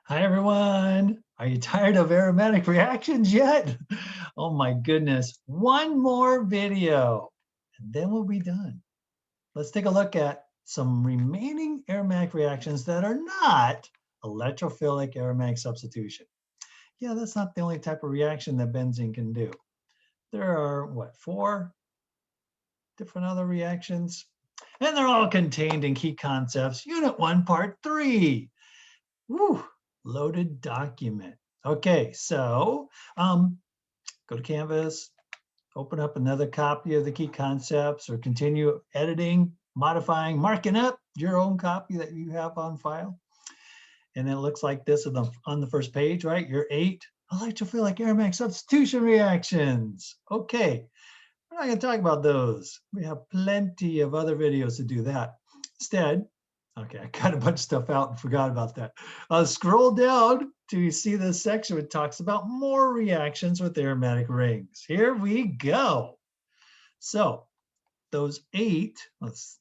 Hi, everyone. Are you tired of aromatic reactions yet? Oh my goodness. One more video, and then we'll be done. Let's take a look at some remaining aromatic reactions that are not electrophilic aromatic substitution. Yeah, that's not the only type of reaction that benzene can do. There are, what, 4 different other reactions? And they're all contained in Key Concepts, Unit 1, Part 3. Woo, loaded document. Okay, so go to Canvas, open up another copy of the Key Concepts, or continue editing, modifying, marking up your own copy that you have on file. And it looks like this on the first page, right? Your 8 electrophilic aromatic substitution reactions. Okay, we're not going to talk about those. We have plenty of other videos to do that. Instead, okay, I cut a bunch of stuff out and forgot about that. Scroll down to see this section which talks about more reactions with aromatic rings. Here we go. So those 8, let's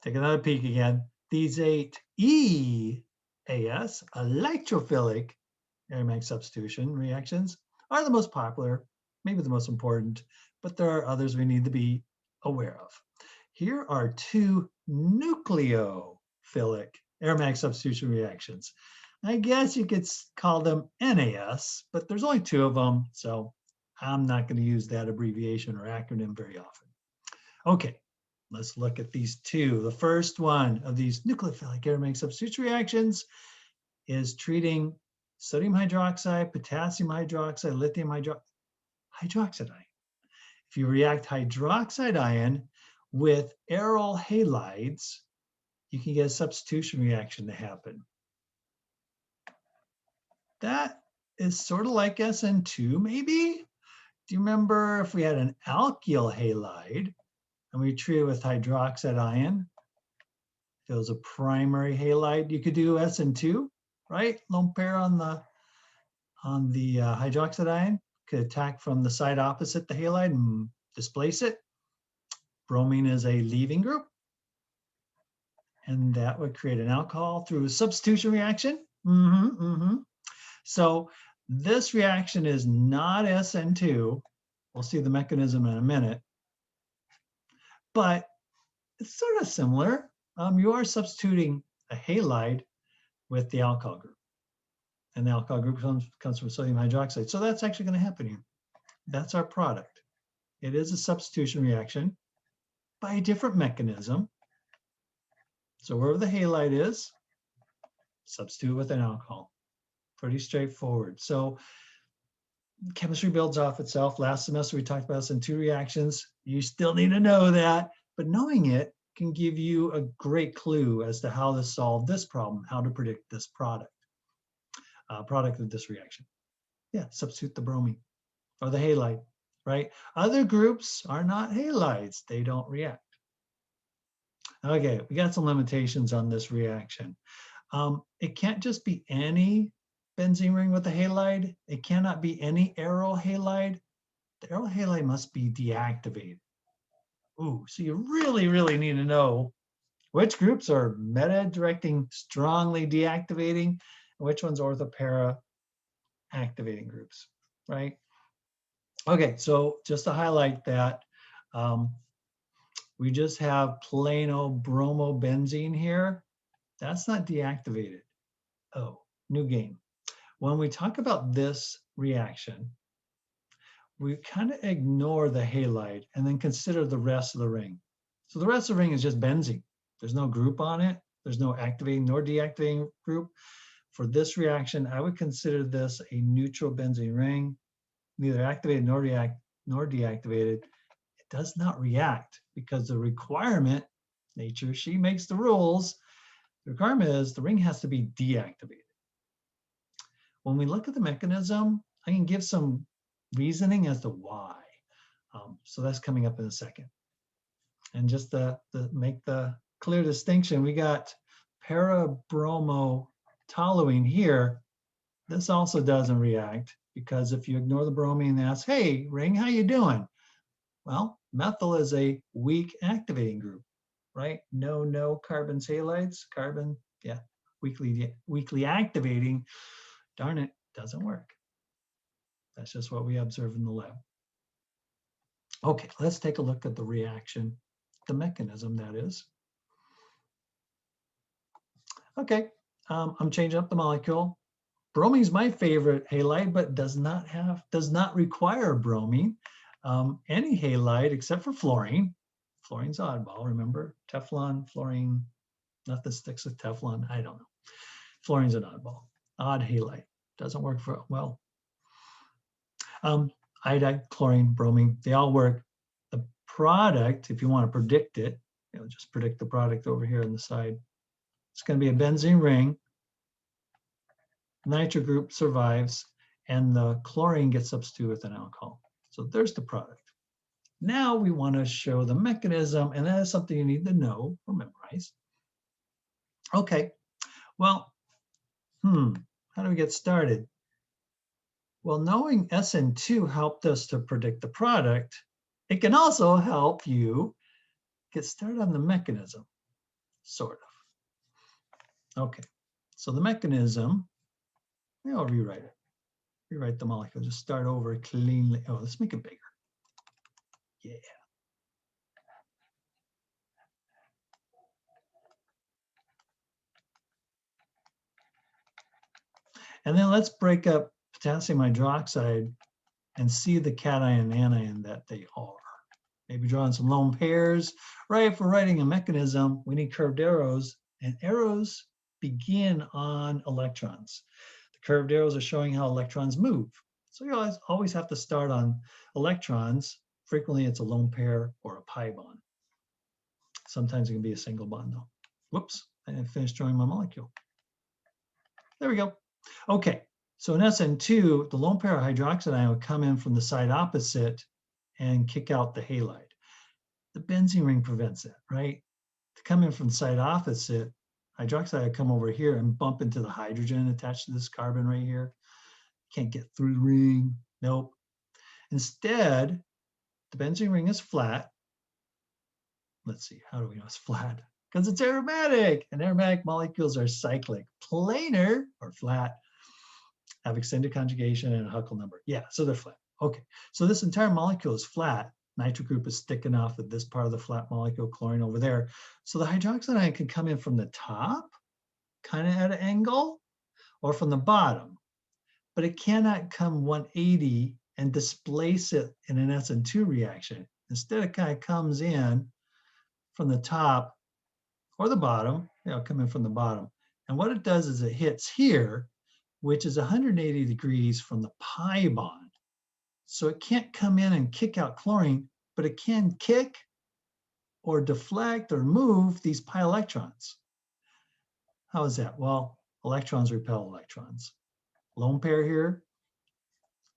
take another peek again. These 8 EAS, electrophilic aromatic substitution reactions, are the most popular, maybe the most important, but there are others we need to be aware of. Here are 2 nucleophilic aromatic substitution reactions. I guess you could call them NAS, but there's only 2 of them, so I'm not going to use that abbreviation or acronym very often. Okay, let's look at these 2. The first one of these nucleophilic aromatic substitution reactions is treating sodium hydroxide, potassium hydroxide, lithium hydroxide ion. If you react hydroxide ion with aryl halides, you can get a substitution reaction to happen. That is sort of like SN2, maybe? Do you remember if we had an alkyl halide and we treat it with hydroxide ion? If it was a primary halide, you could do SN2, right? Lone pair on the hydroxide ion could attack from the side opposite the halide and displace it. Bromine is a leaving group, and that would create an alcohol through a substitution reaction. So this reaction is not SN2. We'll see the mechanism in a minute, but it's sort of similar. You are substituting a halide with the alcohol group, and the alcohol group comes from sodium hydroxide. So that's actually going to happen here. That's our product. It is a substitution reaction by a different mechanism. So wherever the halide is, substitute with an alcohol. Pretty straightforward. So chemistry builds off itself. Last semester we talked about SN2 reactions. You still need to know that, but knowing it can give you a great clue as to how to solve this problem, how to predict this product of this reaction. Yeah, substitute the bromine or the halide, right? Other groups are not halides. They don't react. Okay, we got some limitations on this reaction. It can't just be any benzene ring with a halide. It cannot be any aryl halide. The aryl halide must be deactivated. Ooh, so you really, really need to know which groups are meta-directing, strongly deactivating, and which ones are orthopara activating groups, right? Okay, so just to highlight that, we just have plain old bromobenzene here. That's not deactivated. Oh, new game. When we talk about this reaction, we kind of ignore the halide and then consider the rest of the ring. So the rest of the ring is just benzene. There's no group on it. There's no activating nor deactivating group. For this reaction, I would consider this a neutral benzene ring, neither activated nor deactivated. It does not react because the requirement, nature, she makes the rules. The requirement is the ring has to be deactivated. When we look at the mechanism, I can give some reasoning as to why. So that's coming up in a second. And just to make the clear distinction, we got para-bromotoluene here. This also doesn't react because if you ignore the bromine and ask, hey, ring, how you doing? Well, methyl is a weak activating group, right? No carbon halides, carbon, yeah, weakly activating, darn it, doesn't work. That's just what we observe in the lab. Okay, let's take a look at the reaction, the mechanism that is. Okay, I'm changing up the molecule. Bromine is my favorite halide, but does not require bromine. Any halide except for fluorine. Fluorine's oddball, remember? Teflon, fluorine, nothing sticks with Teflon. I don't know. Fluorine's an oddball. Odd halide. Doesn't work for, well. Iodide, chlorine, bromine, they all work. The product, if you want to predict it, just predict the product over here on the side. It's going to be a benzene ring. Nitro group survives, and the chlorine gets substituted with an alcohol. So there's the product. Now we want to show the mechanism, and that is something you need to know or memorize. Okay, well, how do we get started? Well, knowing SN2 helped us to predict the product. It can also help you get started on the mechanism, sort of. Okay, so the mechanism, I'll rewrite it. Rewrite the molecule, just start over cleanly. Oh, let's make it bigger. Yeah. And then let's break up potassium hydroxide and see the cation anion that they are. Maybe drawing some lone pairs. Right, if we're writing a mechanism, we need curved arrows, and arrows begin on electrons. The curved arrows are showing how electrons move. So you always have to start on electrons. Frequently it's a lone pair or a pi bond. Sometimes it can be a single bond though. Whoops, I didn't finish drawing my molecule. There we go. Okay, so in SN2, the lone pair hydroxide ion would come in from the side opposite and kick out the halide. The benzene ring prevents that, right? To come in from the side opposite, hydroxide would come over here and bump into the hydrogen attached to this carbon right here. Can't get through the ring, nope. Instead, the benzene ring is flat. Let's see, how do we know it's flat? Because it's aromatic, and aromatic molecules are cyclic. Planar, or flat, have extended conjugation and a Huckel number. Yeah, so they're flat. Okay, so this entire molecule is flat. Nitro group is sticking off at this part of the flat molecule, chlorine over there. So the hydroxide ion can come in from the top, kind of at an angle, or from the bottom. But it cannot come 180 and displace it in an SN2 reaction. Instead, it kind of comes in from the top or the bottom, come in from the bottom. And what it does is it hits here, which is 180 degrees from the pi bond. So it can't come in and kick out chlorine, but it can kick or deflect or move these pi electrons. How is that? Well, electrons repel electrons. Lone pair here,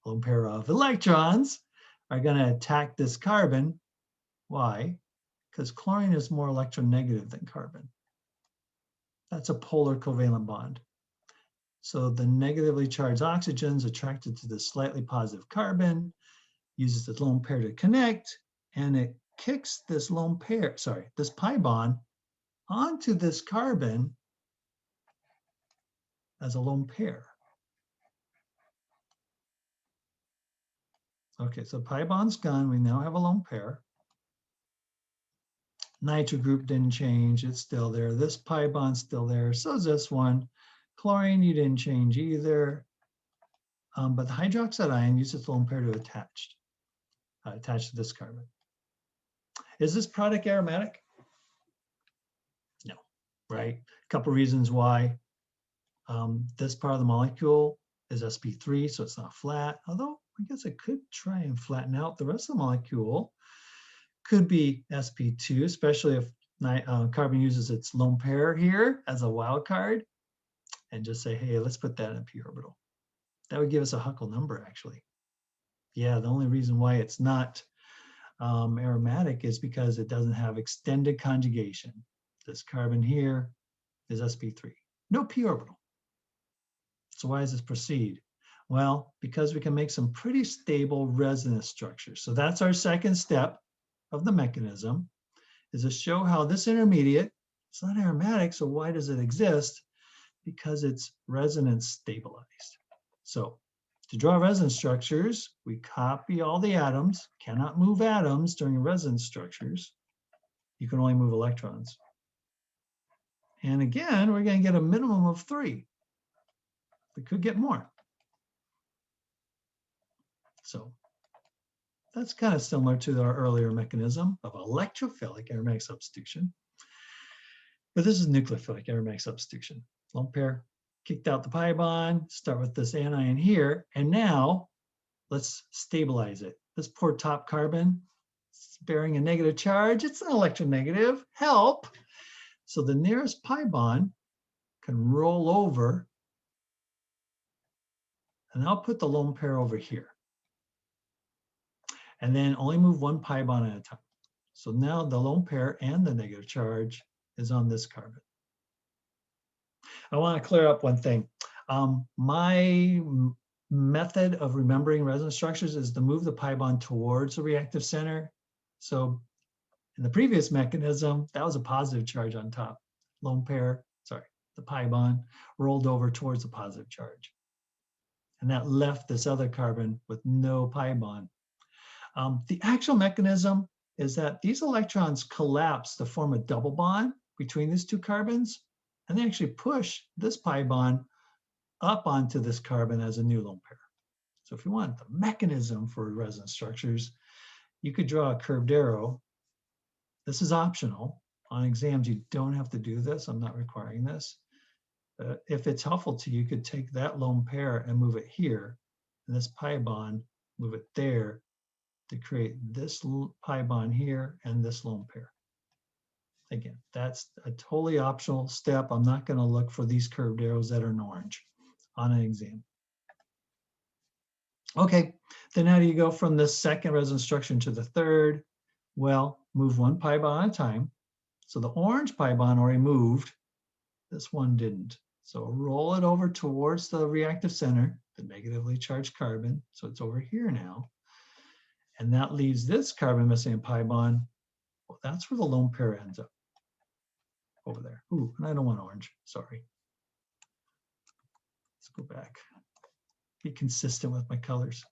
lone pair of electrons are going to attack this carbon. Why? Because chlorine is more electronegative than carbon. That's a polar covalent bond. So the negatively charged oxygen is attracted to the slightly positive carbon, uses the lone pair to connect, and it kicks this lone pair, this pi bond onto this carbon as a lone pair. Okay, so pi bond's gone. We now have a lone pair. Nitro group didn't change. It's still there. This pi bond's still there. So is this one. Chlorine, you didn't change either. But the hydroxide ion uses lone pair to attach to this carbon. Is this product aromatic? No, right? A couple reasons why. This part of the molecule is sp3, so it's not flat. Although I guess I could try and flatten out the rest of the molecule. Could be sp2, especially if carbon uses its lone pair here as a wild card, and just say, hey, let's put that in a p orbital. That would give us a Huckel number, actually. Yeah, the only reason why it's not aromatic is because it doesn't have extended conjugation. This carbon here is sp3, no p orbital. So why does this proceed? Well, because we can make some pretty stable resonance structures. So that's our second step of the mechanism, is to show how this intermediate, it's not aromatic, so why does it exist? because it's resonance stabilized. So to draw resonance structures, we copy all the atoms, cannot move atoms during resonance structures. You can only move electrons. And again, we're going to get a minimum of 3. We could get more. So that's kind of similar to our earlier mechanism of electrophilic aromatic substitution. But this is nucleophilic aromatic substitution. Lone pair kicked out the pi bond, start with this anion here, and now let's stabilize it. This poor top carbon is bearing a negative charge. It's an electronegative. Help! So the nearest pi bond can roll over, and I'll put the lone pair over here. And then only move 1 pi bond at a time. So now the lone pair and the negative charge is on this carbon. I want to clear up one thing. My method of remembering resonance structures is to move the pi bond towards the reactive center. So in the previous mechanism, that was a positive charge on top. Lone pair, sorry, the pi bond rolled over towards the positive charge. And that left this other carbon with no pi bond. The actual mechanism is that these electrons collapse to form a double bond between these 2 carbons, and they actually push this pi bond up onto this carbon as a new lone pair. So if you want the mechanism for resonance structures, you could draw a curved arrow. This is optional. On exams, you don't have to do this. I'm not requiring this. If it's helpful to you, you could take that lone pair and move it here, and this pi bond, move it there to create this pi bond here and this lone pair. Again, that's a totally optional step. I'm not going to look for these curved arrows that are in orange on an exam. Okay, then how do you go from the second resonance structure to the third? Well, move 1 pi bond at a time. So the orange pi bond already moved. This one didn't. So roll it over towards the reactive center, the negatively charged carbon. So it's over here now. And that leaves this carbon missing a pi bond. Well, that's where the lone pair ends up. Over there. Ooh, and I don't want orange, sorry. Let's go back. Be consistent with my colors.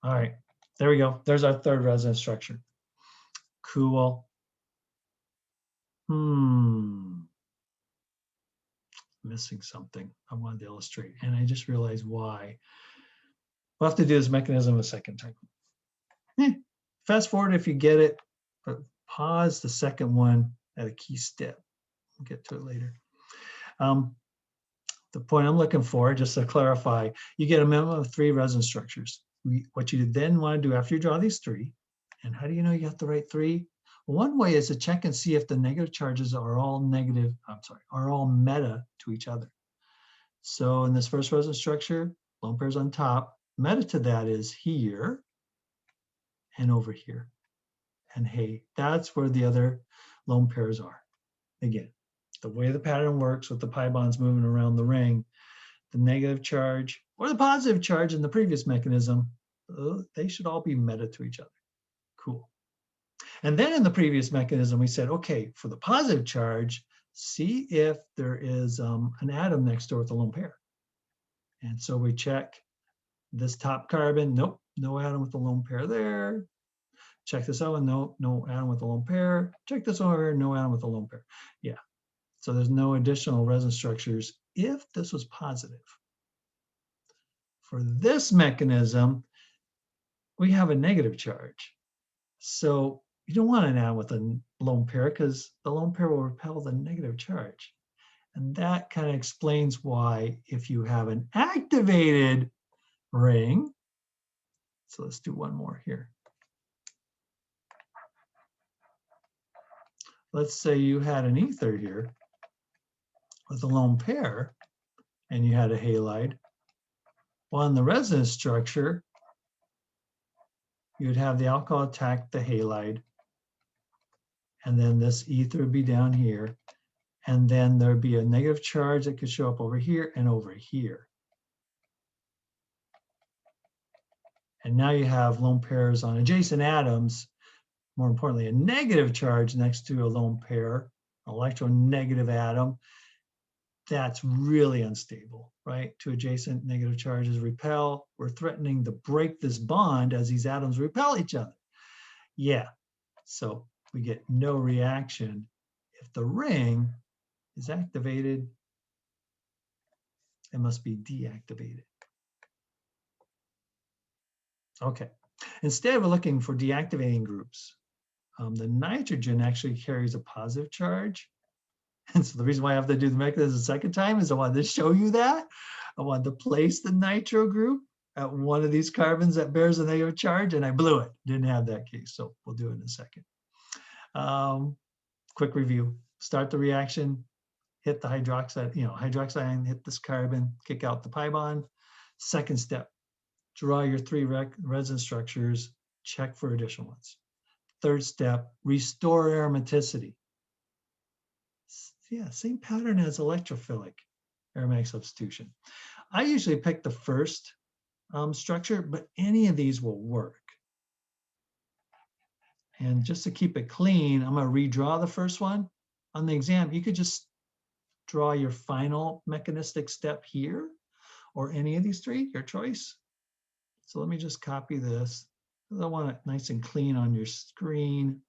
All right, there we go. There's our third resonance structure. Cool. Missing something I wanted to illustrate, and I just realized why. We'll have to do this mechanism a second time. Fast forward if you get it, but pause the second one at a key step. We'll get to it later. The point I'm looking for, just to clarify, you get a minimum of 3 resonance structures. What you then want to do after you draw these 3, and how do you know you got the right 3? Well, one way is to check and see if the negative charges are all are all meta to each other. So in this first resonance structure, lone pair's on top. Meta to that is here and over here. And hey, that's where the other lone pairs are. Again, the way the pattern works with the pi bonds moving around the ring, the negative charge or the positive charge in the previous mechanism, they should all be meta to each other. Cool. And then in the previous mechanism, we said, okay, for the positive charge, see if there is an atom next door with a lone pair. And so we check this top carbon, nope, no atom with a lone pair there. Check this out one, no atom with a lone pair. Check this over here, no atom with a lone pair. Yeah, so there's no additional resonance structures if this was positive. For this mechanism, we have a negative charge. So you don't want an atom with a lone pair because the lone pair will repel the negative charge. And that kind of explains why if you have an activated ring, so let's do one more here. Let's say you had an ether here with a lone pair and you had a halide. Well, in the resonance structure, you would have the alcohol attack the halide, and then this ether would be down here, and then there'd be a negative charge that could show up over here and over here. And now you have lone pairs on adjacent atoms more importantly, a negative charge next to a lone pair, electronegative atom, that's really unstable, right? Two adjacent negative charges repel. We're threatening to break this bond as these atoms repel each other. Yeah, so we get no reaction. If the ring is activated, it must be deactivated. Okay, instead we're looking for deactivating groups. The nitrogen actually carries a positive charge. And so the reason why I have to do the mechanism a second time is I wanted to show you that. I wanted to place the nitro group at one of these carbons that bears a negative charge, and I blew it. Didn't have that case, so we'll do it in a second. Quick review. Start the reaction, hit the hydroxide, hydroxide ion, hit this carbon, kick out the pi bond. Second step, draw your 3 resin structures, check for additional ones. Third step, restore aromaticity. Yeah, same pattern as electrophilic aromatic substitution. I usually pick the first structure, but any of these will work. And just to keep it clean, I'm going to redraw the first one. On the exam, you could just draw your final mechanistic step here, or any of these 3, your choice. So let me just copy this. I want it nice and clean on your screen.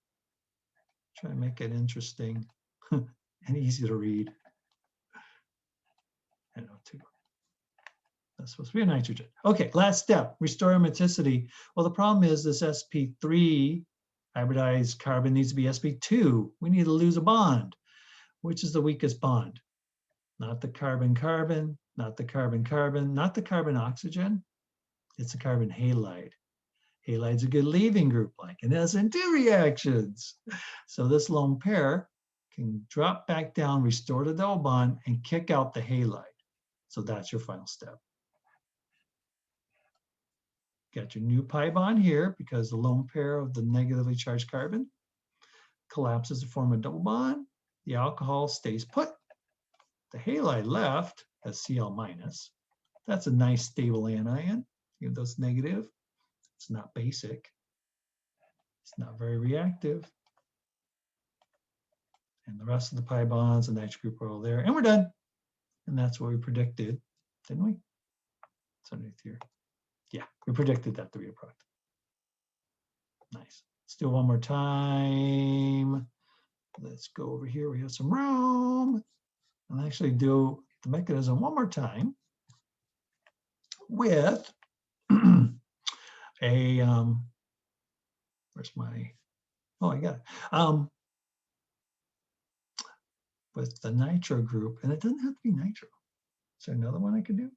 Try to make it interesting and easy to read. I know too. That's supposed to be a nitrogen. Okay, last step, restore aromaticity. Well, the problem is this sp3 hybridized carbon needs to be sp2. We need to lose a bond. Which is the weakest bond? Not the carbon-carbon, not the carbon-carbon, not the carbon-oxygen. It's a carbon halide. Halide's a good leaving group, like in SN2 reactions. So this lone pair can drop back down, restore the double bond, and kick out the halide. So that's your final step. Got your new pi bond here because the lone pair of the negatively charged carbon collapses to form a double bond. The alcohol stays put. The halide left has Cl minus. That's a nice stable anion, even though it's negative. It's not basic. It's not very reactive. And the rest of the pi bonds and nitro group are all there. And we're done. And that's what we predicted, didn't we? It's underneath here. Yeah, we predicted that to be a product. Nice. Let's do it one more time. Let's go over here. We have some room. And actually do the mechanism one more time with a, where's my, oh, I got it. With the nitro group, and it doesn't have to be nitro. Is there another one I could do? It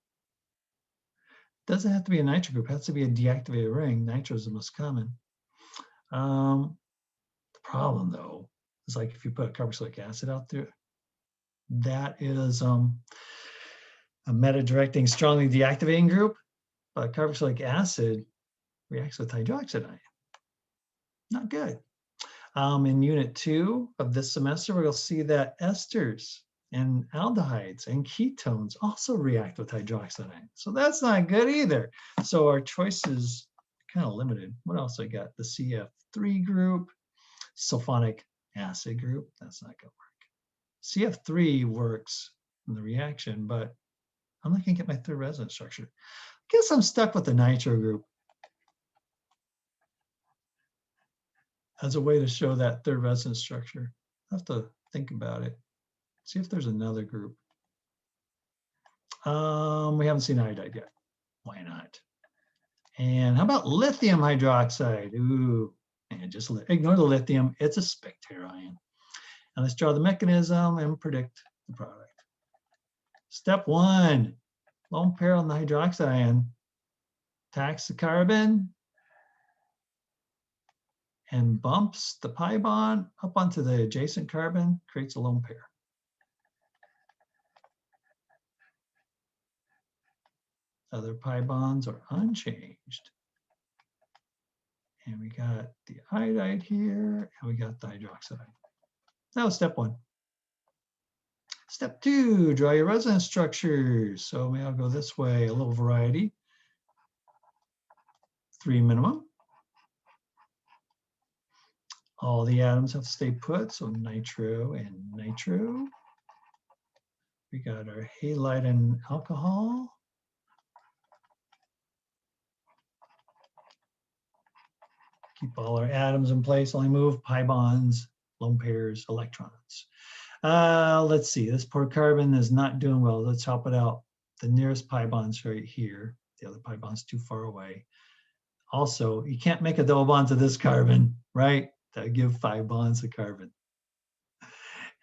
doesn't have to be a nitro group, it has to be a deactivated ring. Nitro is the most common. The problem though, is like if you put a carboxylic acid out there, that is a meta-directing, strongly deactivating group, but carboxylic acid reacts with hydroxide ion. Not good. In unit 2 of this semester, we'll see that esters and aldehydes and ketones also react with hydroxide ion. So that's not good either. So our choices are kind of limited. What else I got? The CF3 group, sulfonic acid group. That's not going to work. CF3 works in the reaction, but I'm not going to get my third resonance structure. I guess I'm stuck with the nitro group as a way to show that third resonance structure. I have to think about it. See if there's another group. We haven't seen iodide yet. Why not? And how about lithium hydroxide? Ooh, and just ignore the lithium. It's a spectator ion. And let's draw the mechanism and predict the product. Step 1, lone pair on the hydroxide ion attacks the carbon and bumps the pi bond up onto the adjacent carbon, creates a lone pair. Other pi bonds are unchanged. And we got the iodide here, and we got the hydroxide. That was step 1. Step 2, draw your resonance structures. So maybe I'll go this way, a little variety. 3 minimum. All the atoms have to stay put, so nitro and nitro. We got our halide and alcohol. Keep all our atoms in place, only move pi bonds, lone pairs, electrons. Let's see, this poor carbon is not doing well. Let's help it out. The nearest pi bond's right here. The other pi bond's too far away. Also, you can't make a double bond to this carbon, right? That would give 5 bonds of carbon.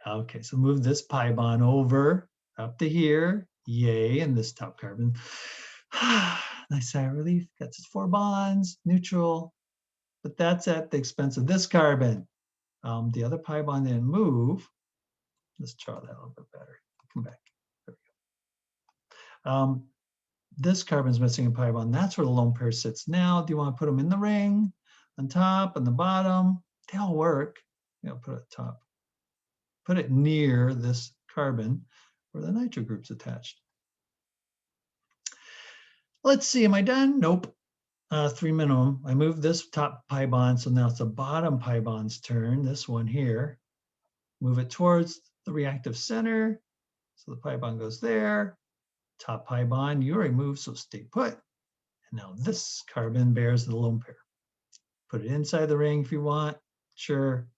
Okay, so move this pi bond over up to here. Yay, and this top carbon. Nice sigh of relief. Got its 4 bonds, neutral. But that's at the expense of this carbon. The other pi bond didn't move. Let's draw that a little bit better. Come back. There we go. This carbon's missing a pi bond. That's where the lone pair sits now. Do you want to put them in the ring, on top, on the bottom? They all work. You know, put it at the top. Put it near this carbon where the nitro group's attached. Let's see, am I done? Nope. 3 minimum. I moved this top pi bond, so now it's the bottom pi bond's turn, this one here. Move it towards the reactive center. So the pi bond goes there. Top pi bond, you already moved, so stay put. And now this carbon bears the lone pair. Put it inside the ring if you want, sure.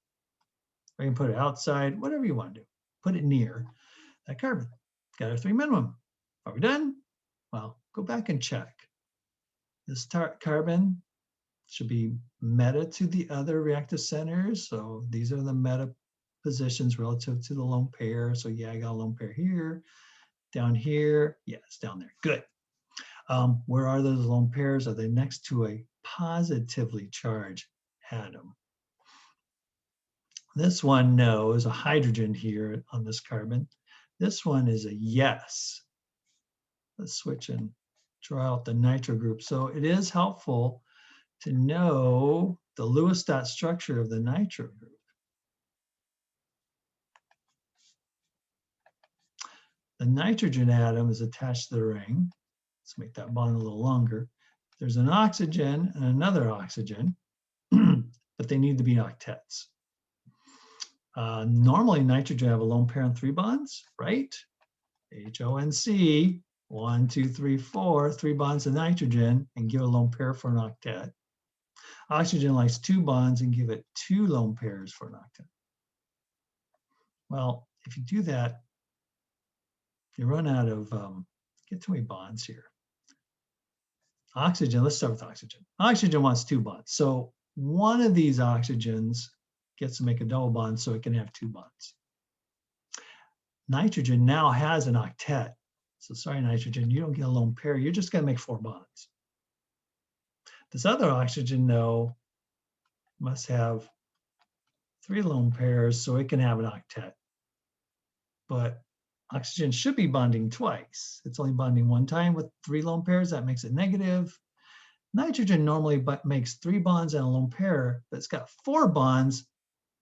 Or you can put it outside, whatever you want to do. Put it near that carbon. Got our 3 minimum. Are we done? Well, go back and check. This carbon should be meta to the other reactive centers. So these are the meta positions relative to the lone pair. So yeah, I got a lone pair here. Down here, yeah, it's down there. Good. Where are those lone pairs? Are they next to a positively charged atom? This one, no, is a hydrogen here on this carbon. This one is a yes. Let's switch and draw out the nitro group. So it is helpful to know the Lewis dot structure of the nitro group. The nitrogen atom is attached to the ring. Let's make that bond a little longer. There's an oxygen and another oxygen, but they need to be octets. Normally, nitrogen have a lone pair and 3 bonds, right? HONC, 1, 2, 3, 4, 3 bonds of nitrogen and give a lone pair for an octet. Oxygen likes 2 bonds and give it 2 lone pairs for an octet. Well, if you do that, you run out of, get too many bonds here. Oxygen, let's start with oxygen. Oxygen wants 2 bonds. So one of these oxygens gets to make a double bond so it can have 2 bonds. Nitrogen now has an octet. So sorry, nitrogen, you don't get a lone pair. You're just going to make 4 bonds. This other oxygen, though, must have 3 lone pairs so it can have an octet. But oxygen should be bonding twice. It's only bonding 1 time with 3 lone pairs. That makes it negative. Nitrogen normally makes 3 bonds and a lone pair, but it's got 4 bonds.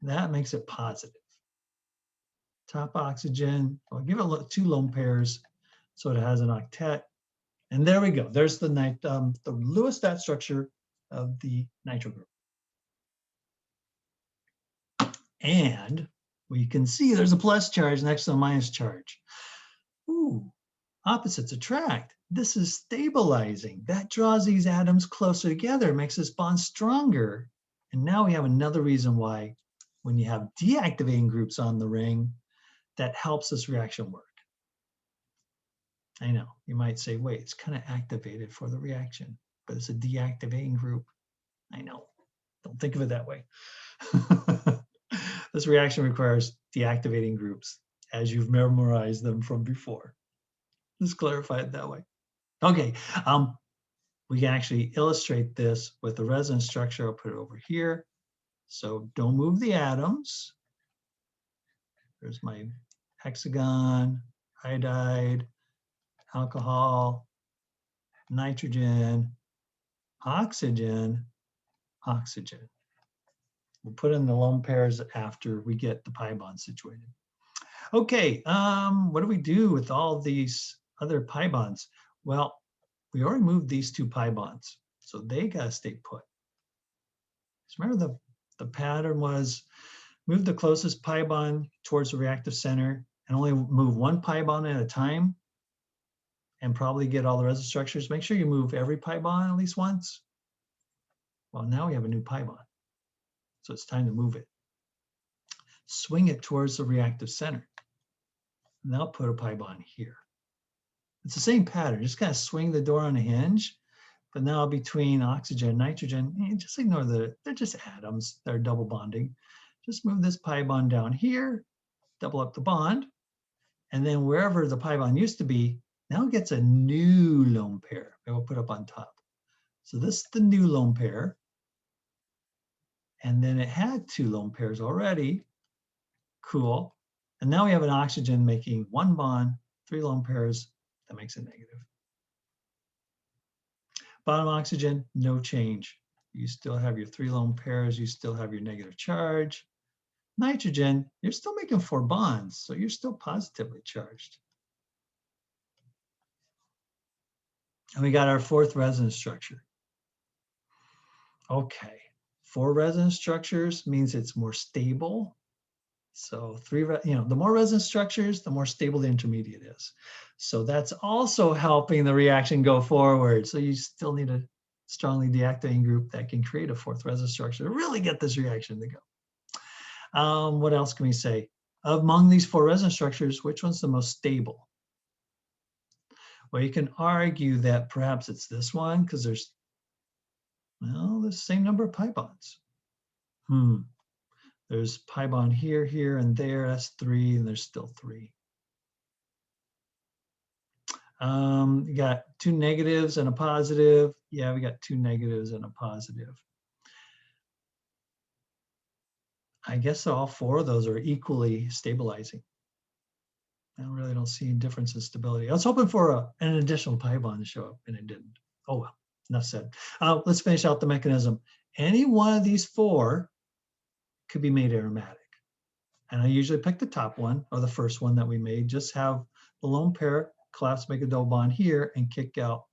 That makes it positive. Top oxygen, I'll give it 2 lone pairs so it has an octet. And there we go. There's the Lewis dot structure of the nitro group. And we can see there's a plus charge next to a minus charge. Ooh, opposites attract. This is stabilizing. That draws these atoms closer together, makes this bond stronger. And now we have another reason why when you have deactivating groups on the ring, that helps this reaction work. I know, you might say, wait, it's kind of activated for the reaction, but it's a deactivating group. I know, don't think of it that way. This reaction requires deactivating groups as you've memorized them from before. Let's clarify it that way. Okay, we can actually illustrate this with the resonance structure. I'll put it over here. So don't move the atoms. There's my hexagon, iodide, alcohol, nitrogen, oxygen, oxygen. We'll put in the lone pairs after we get the pi bond situated. Okay, what do we do with all these other pi bonds? Well, we already moved these 2 pi bonds, so they gotta stay put. So remember The pattern was move the closest pi bond towards the reactive center and only move one pi bond at a time and probably get all the resin structures. Make sure you move every pi bond at least once. Well, now we have a new pi bond. So it's time to move it. Swing it towards the reactive center. Now put a pi bond here. It's the same pattern, just kind of swing the door on a hinge, but now between oxygen and nitrogen, just ignore they're just atoms, they're double bonding. Just move this pi bond down here, double up the bond, and then wherever the pi bond used to be, now it gets a new lone pair that we'll put up on top. So this is the new lone pair. And then it had 2 lone pairs already. Cool. And now we have an oxygen making 1 bond, 3 lone pairs. That makes it negative. Bottom oxygen, no change. You still have your 3 lone pairs. You still have your negative charge. Nitrogen, you're still making 4 bonds, so you're still positively charged. And we got our 4th resonance structure. Okay, 4 resonance structures means it's more stable. So the more resonance structures, the more stable the intermediate is. So that's also helping the reaction go forward. So you still need a strongly deactivating group that can create a 4th resonance structure to really get this reaction to go. What else can we say? Among these 4 resonance structures, which one's the most stable? Well, you can argue that perhaps it's this one because there's, well, the same number of pi bonds. There's pi bond here, here, and there. That's 3, and there's still 3. You got 2 negatives and a positive. Yeah, we got 2 negatives and a positive. I guess all 4 of those are equally stabilizing. I really don't see a difference in stability. I was hoping for an additional pi bond to show up, and it didn't. Oh well, enough said. Let's finish out the mechanism. Any one of these 4 could be made aromatic. And I usually pick the top one, or the first one that we made. Just have the lone pair collapse, make a double bond here, and kick out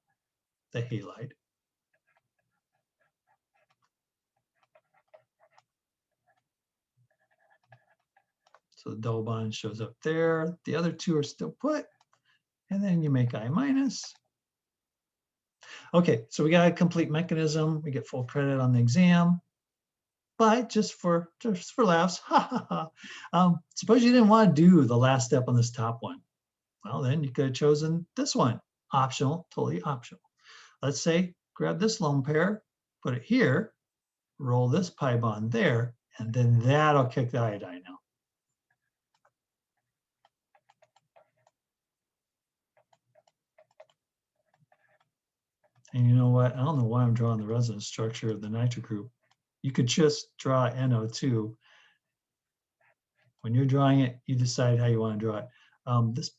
the halide. So the double bond shows up there. The other 2 are still put. And then you make I minus. Okay, so we got a complete mechanism. We get full credit on the exam. But just for laughs, suppose you didn't want to do the last step on this top one. Well, then you could have chosen this one. Optional, totally optional. Let's say, grab this lone pair, put it here, roll this pi bond there, and then that'll kick the iodine out. And you know what? I don't know why I'm drawing the resonance structure of the Nitro Group. You could just draw NO2. When you're drawing it, you decide how you want to draw it. This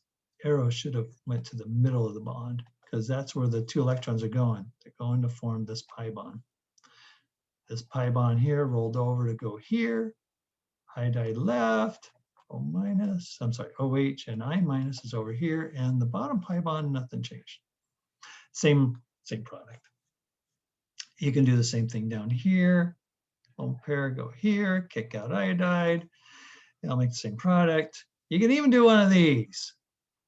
arrow should have went to the middle of the bond because that's where the 2 electrons are going. They're going to form this pi bond. This pi bond here rolled over to go here. Iodide left, O minus, I'm sorry, OH and I minus is over here, and the bottom pi bond, nothing changed. Same product. You can do the same thing down here. Lone pair go here, kick out iodide. I'll make the same product. You can even do one of these.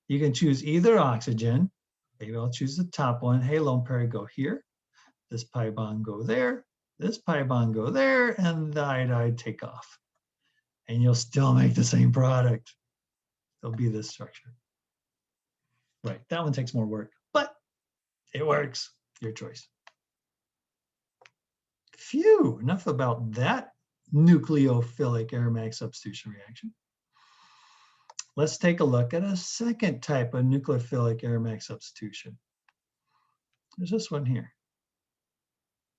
You can choose either oxygen. Maybe I'll choose the top one. Hey, lone pair, go here. This pi bond go there. This pi bond go there, and the iodide take off. And you'll still make the same product. It'll be this structure. Right, that one takes more work, but it works. Your choice. Phew, enough about that nucleophilic aromatic substitution reaction. Let's take a look at a second type of nucleophilic aromatic substitution. There's this one here.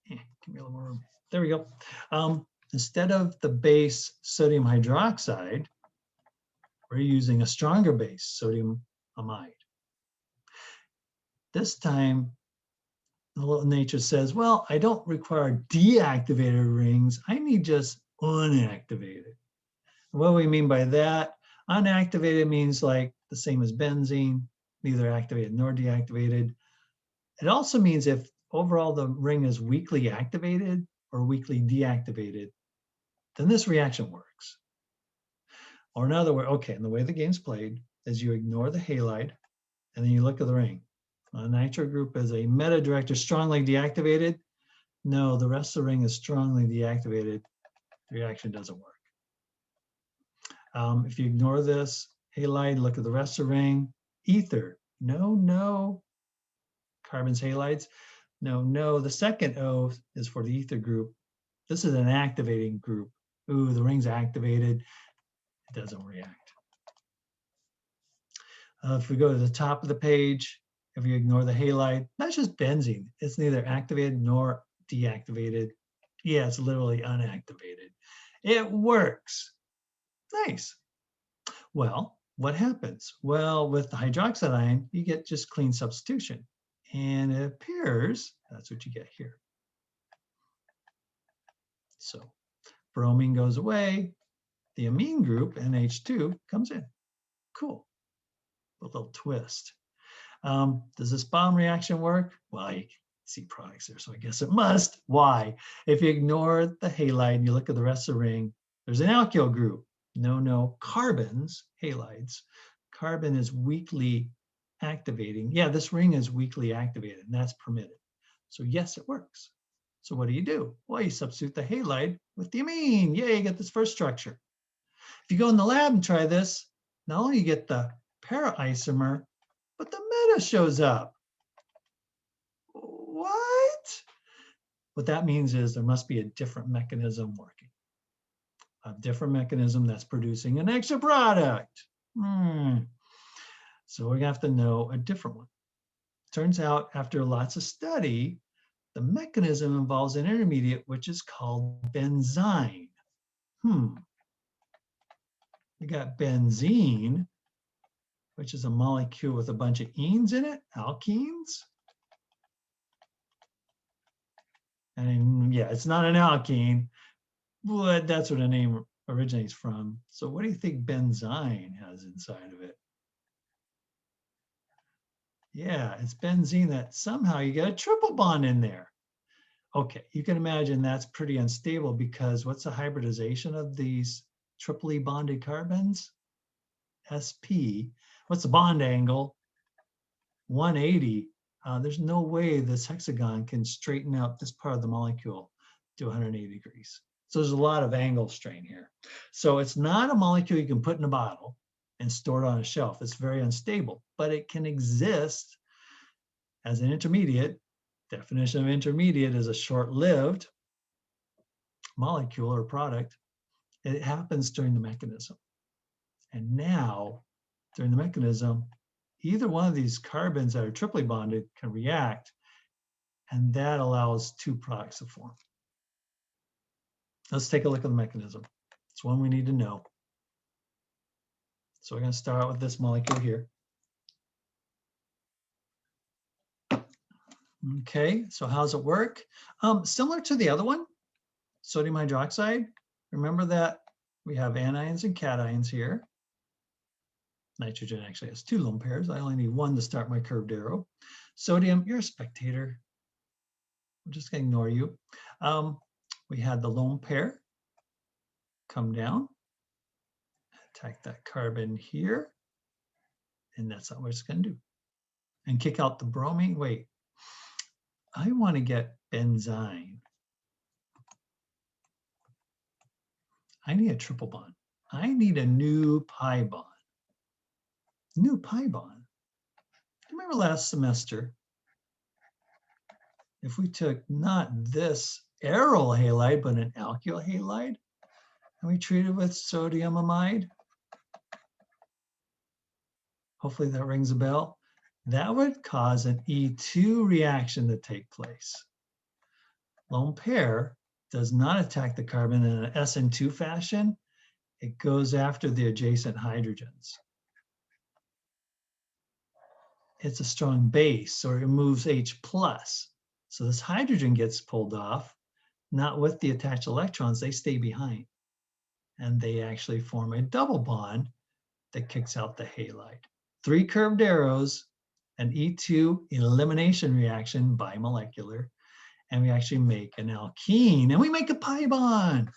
Give me a little more room. There we go. Instead of the base sodium hydroxide, we're using a stronger base, sodium amide. This time, the little nature says, well, I don't require deactivated rings. I need just unactivated. What do we mean by that? Unactivated means like the same as benzene, neither activated nor deactivated. It also means if overall the ring is weakly activated or weakly deactivated, then this reaction works. Or in other words, okay, and the way the game's played is you ignore the halide and then you look at the ring. A Nitro Group is a meta director strongly deactivated. No, the rest of the ring is strongly deactivated. The reaction doesn't work. If you ignore this halide, look at the rest of the ring. Ether, no. Carbons, halides, no. The second O is for the ether group. This is an activating group. Ooh, the ring's activated. It doesn't react. If we go to the top of the page, if you ignore the halide, that's just benzene. It's neither activated nor deactivated. Yeah, it's literally unactivated. It works. Nice. Well, what happens? Well, with the hydroxide ion, you get just clean substitution. And it appears that's what you get here. So bromine goes away. The amine group, NH2, comes in. Cool. A little twist. Does this bond reaction work? Well, you see products there, so I guess it must. Why? If you ignore the halide and you look at the rest of the ring, there's an alkyl group. No. Carbons, halides. Carbon is weakly activating. Yeah, this ring is weakly activated, and that's permitted. So yes, it works. So what do? Well, you substitute the halide with the amine. Yay, you get this first structure. If you go in the lab and try this, not only you get the para isomer, but the meta shows up. What? What that means is there must be a different mechanism working. A different mechanism that's producing an extra product. So we're gonna have to know a different one. Turns out after lots of study, the mechanism involves an intermediate which is called benzyne. We got benzene, which is a molecule with a bunch of enes in it, alkenes. And yeah, it's not an alkene, but that's where the name originates from. So what do you think benzyne has inside of it? Yeah, it's benzene that somehow you get a triple bond in there. Okay, you can imagine that's pretty unstable because what's the hybridization of these triply bonded carbons? SP. What's the bond angle? 180. There's no way this hexagon can straighten out this part of the molecule to 180 degrees. So there's a lot of angle strain here. So it's not a molecule you can put in a bottle and store it on a shelf. It's very unstable, but it can exist as an intermediate. Definition of intermediate is a short-lived molecule or product. It happens during the mechanism. And now, during the mechanism, either one of these carbons that are triply bonded can react, and that allows two products to form. Let's take a look at the mechanism. It's one we need to know. So we're going to start out with this molecule here. Okay, so how does it work? Similar to the other one, sodium hydroxide. Remember that we have anions and cations here. Nitrogen actually has two lone pairs. I only need one to start my curved arrow. Sodium, you're a spectator. I'm just going to ignore you. We had the lone pair come down, attack that carbon here, and that's not what it's going to do. And kick out the bromine. Wait, I want to get benzyne. I need a triple bond. I need a new pi bond. New pi bond. Remember last semester, if we took not this aryl halide, but an alkyl halide, and we treated with sodium amide, hopefully that rings a bell, that would cause an E2 reaction to take place. Lone pair does not attack the carbon in an SN2 fashion. It goes after the adjacent hydrogens. It's a strong base, so it removes H+. So this hydrogen gets pulled off, not with the attached electrons, they stay behind. And they actually form a double bond that kicks out the halide. 3 curved arrows, an E2 elimination reaction bimolecular, and we actually make an alkene, and we make a pi bond.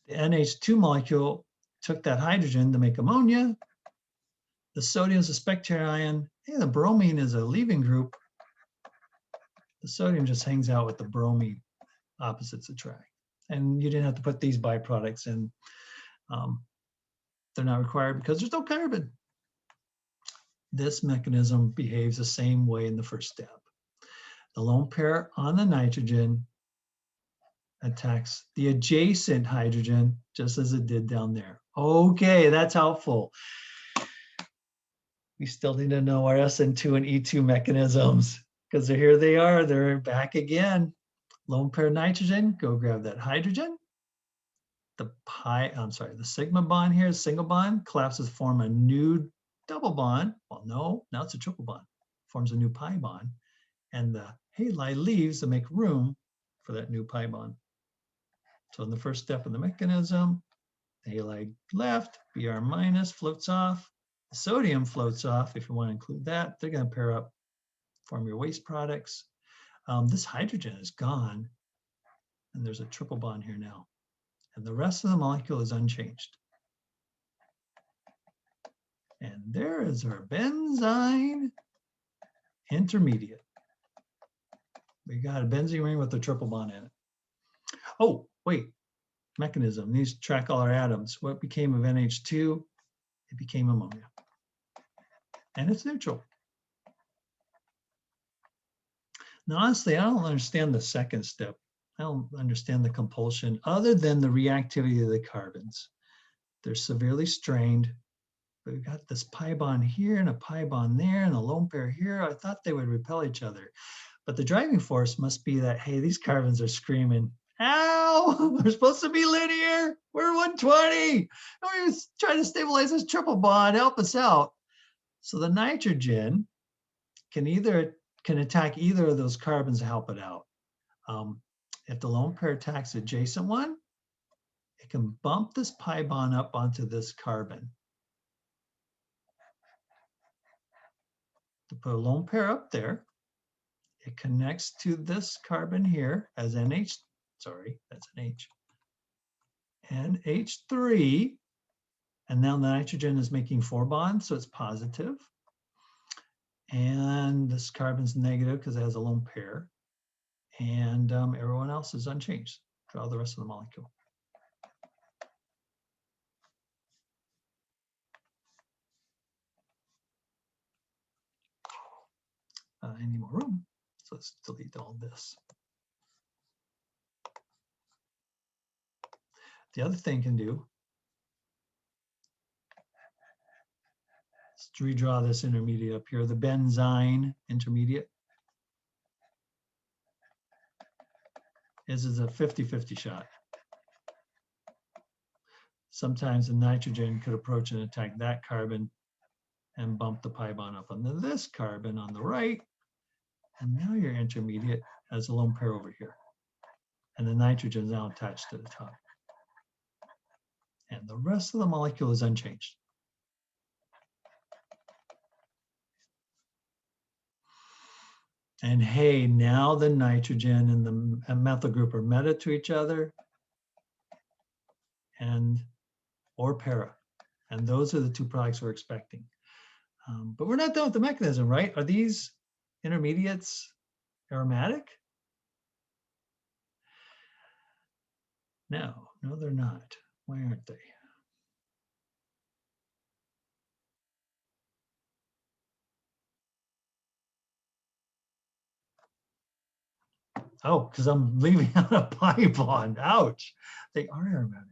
The NH2 molecule took that hydrogen to make ammonia. The sodium is a spectator ion. Hey, the bromine is a leaving group. The sodium just hangs out with the bromine, opposites attract. And you didn't have to put these byproducts in. They're not required because there's no carbon. This mechanism behaves the same way in the first step. The lone pair on the nitrogen attacks the adjacent hydrogen just as it did down there. Okay, that's helpful. We still need to know our SN2 and E2 mechanisms because here they are, they're back again. Lone pair nitrogen, go grab that hydrogen. The sigma bond here is single bond, collapses to form a new double bond. Well, no, now it's a triple bond, forms a new pi bond. And the halide leaves to make room for that new pi bond. So in the first step of the mechanism, the halide left, Br minus floats off. The sodium floats off, if you want to include that. They're going to pair up, form your waste products. This hydrogen is gone, and there's a triple bond here now. And the rest of the molecule is unchanged. And there is our benzyne intermediate. We got a benzene ring with a triple bond in it. Oh, wait, mechanism needs to track all our atoms. What became of NH2? It became ammonia. And it's neutral. Now, honestly, I don't understand the second step. I don't understand the compulsion other than the reactivity of the carbons. They're severely strained. But we've got this pi bond here and a pi bond there and a lone pair here. I thought they would repel each other. But the driving force must be that, hey, these carbons are screaming, ow, we're supposed to be linear. We're 120. We're trying to stabilize this triple bond, help us out. So the nitrogen can attack either of those carbons to help it out. If the lone pair attacks the adjacent one, it can bump this pi bond up onto this carbon. To put a lone pair up there, it connects to this carbon here as NH, sorry, that's an H, NH3, and now the nitrogen is making 4 bonds, so it's positive. And this carbon's negative because it has a lone pair. And everyone else is unchanged. Draw the rest of the molecule. I need more room, so let's delete all this. The other thing you can do is to redraw this intermediate up here, the benzyne intermediate. This is a 50-50 shot. Sometimes the nitrogen could approach and attack that carbon and bump the pi bond up onto this carbon on the right. And now your intermediate has a lone pair over here. And the nitrogen is now attached to the top. And the rest of the molecule is unchanged. And hey, now the nitrogen and the methyl group are meta to each other and or para. And those are the two products we're expecting. But we're not done with the mechanism, right? Are these intermediates aromatic? No, they're not. Why aren't they? Oh, because I'm leaving out a pi bond. Ouch. They are aromatic.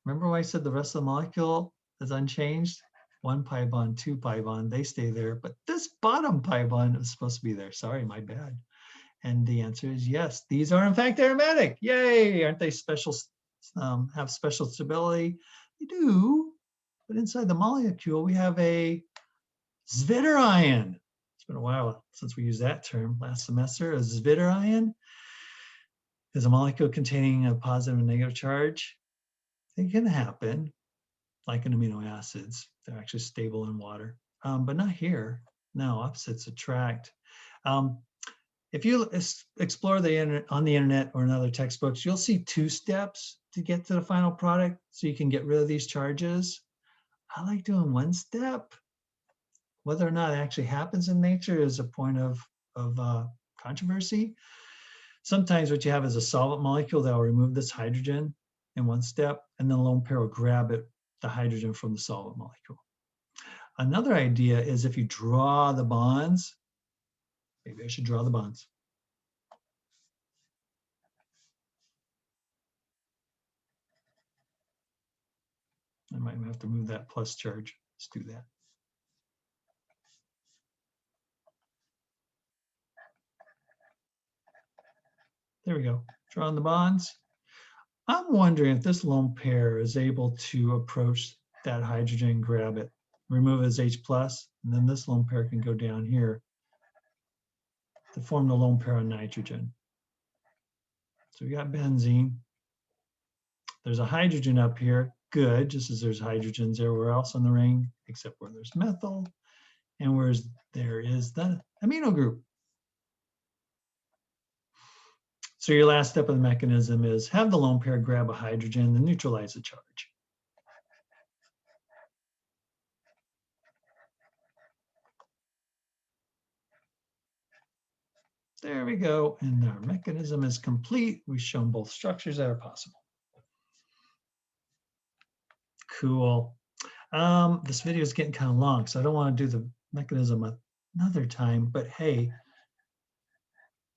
Remember when I said the rest of the molecule is unchanged? 1 pi bond, 2 pi bond, they stay there. But this bottom pi bond is supposed to be there. Sorry, my bad. And the answer is yes. These are in fact aromatic. Yay! Aren't they special? Have special stability? They do. But inside the molecule, we have a zwitterion. It's been a while since we used that term last semester. A zwitterion is a molecule containing a positive and negative charge. It can happen, like in amino acids. They're actually stable in water, but not here. No, opposites attract. if you explore the internet, on the internet or in other textbooks, you'll see 2 steps to get to the final product so you can get rid of these charges. I like doing 1 step. Whether or not it actually happens in nature is a point of controversy. Sometimes what you have is a solvent molecule that will remove this hydrogen in 1 step, and then a lone pair will grab it, the hydrogen from the solvent molecule. Another idea is if you draw the bonds, maybe I should draw the bonds. I might have to move that plus charge. Let's do that. There we go, drawing the bonds. I'm wondering if this lone pair is able to approach that hydrogen, grab it, remove its H+, and then this lone pair can go down here to form the lone pair of nitrogen. So we got benzene. There's a hydrogen up here, good, just as there's hydrogens everywhere else on the ring, except where there's methyl, and where there is the amino group. So your last step of the mechanism is have the lone pair grab a hydrogen and neutralize the charge. There we go, and our mechanism is complete. We've shown both structures that are possible. Cool. This video is getting kind of long, so I don't want to do the mechanism another time, but hey,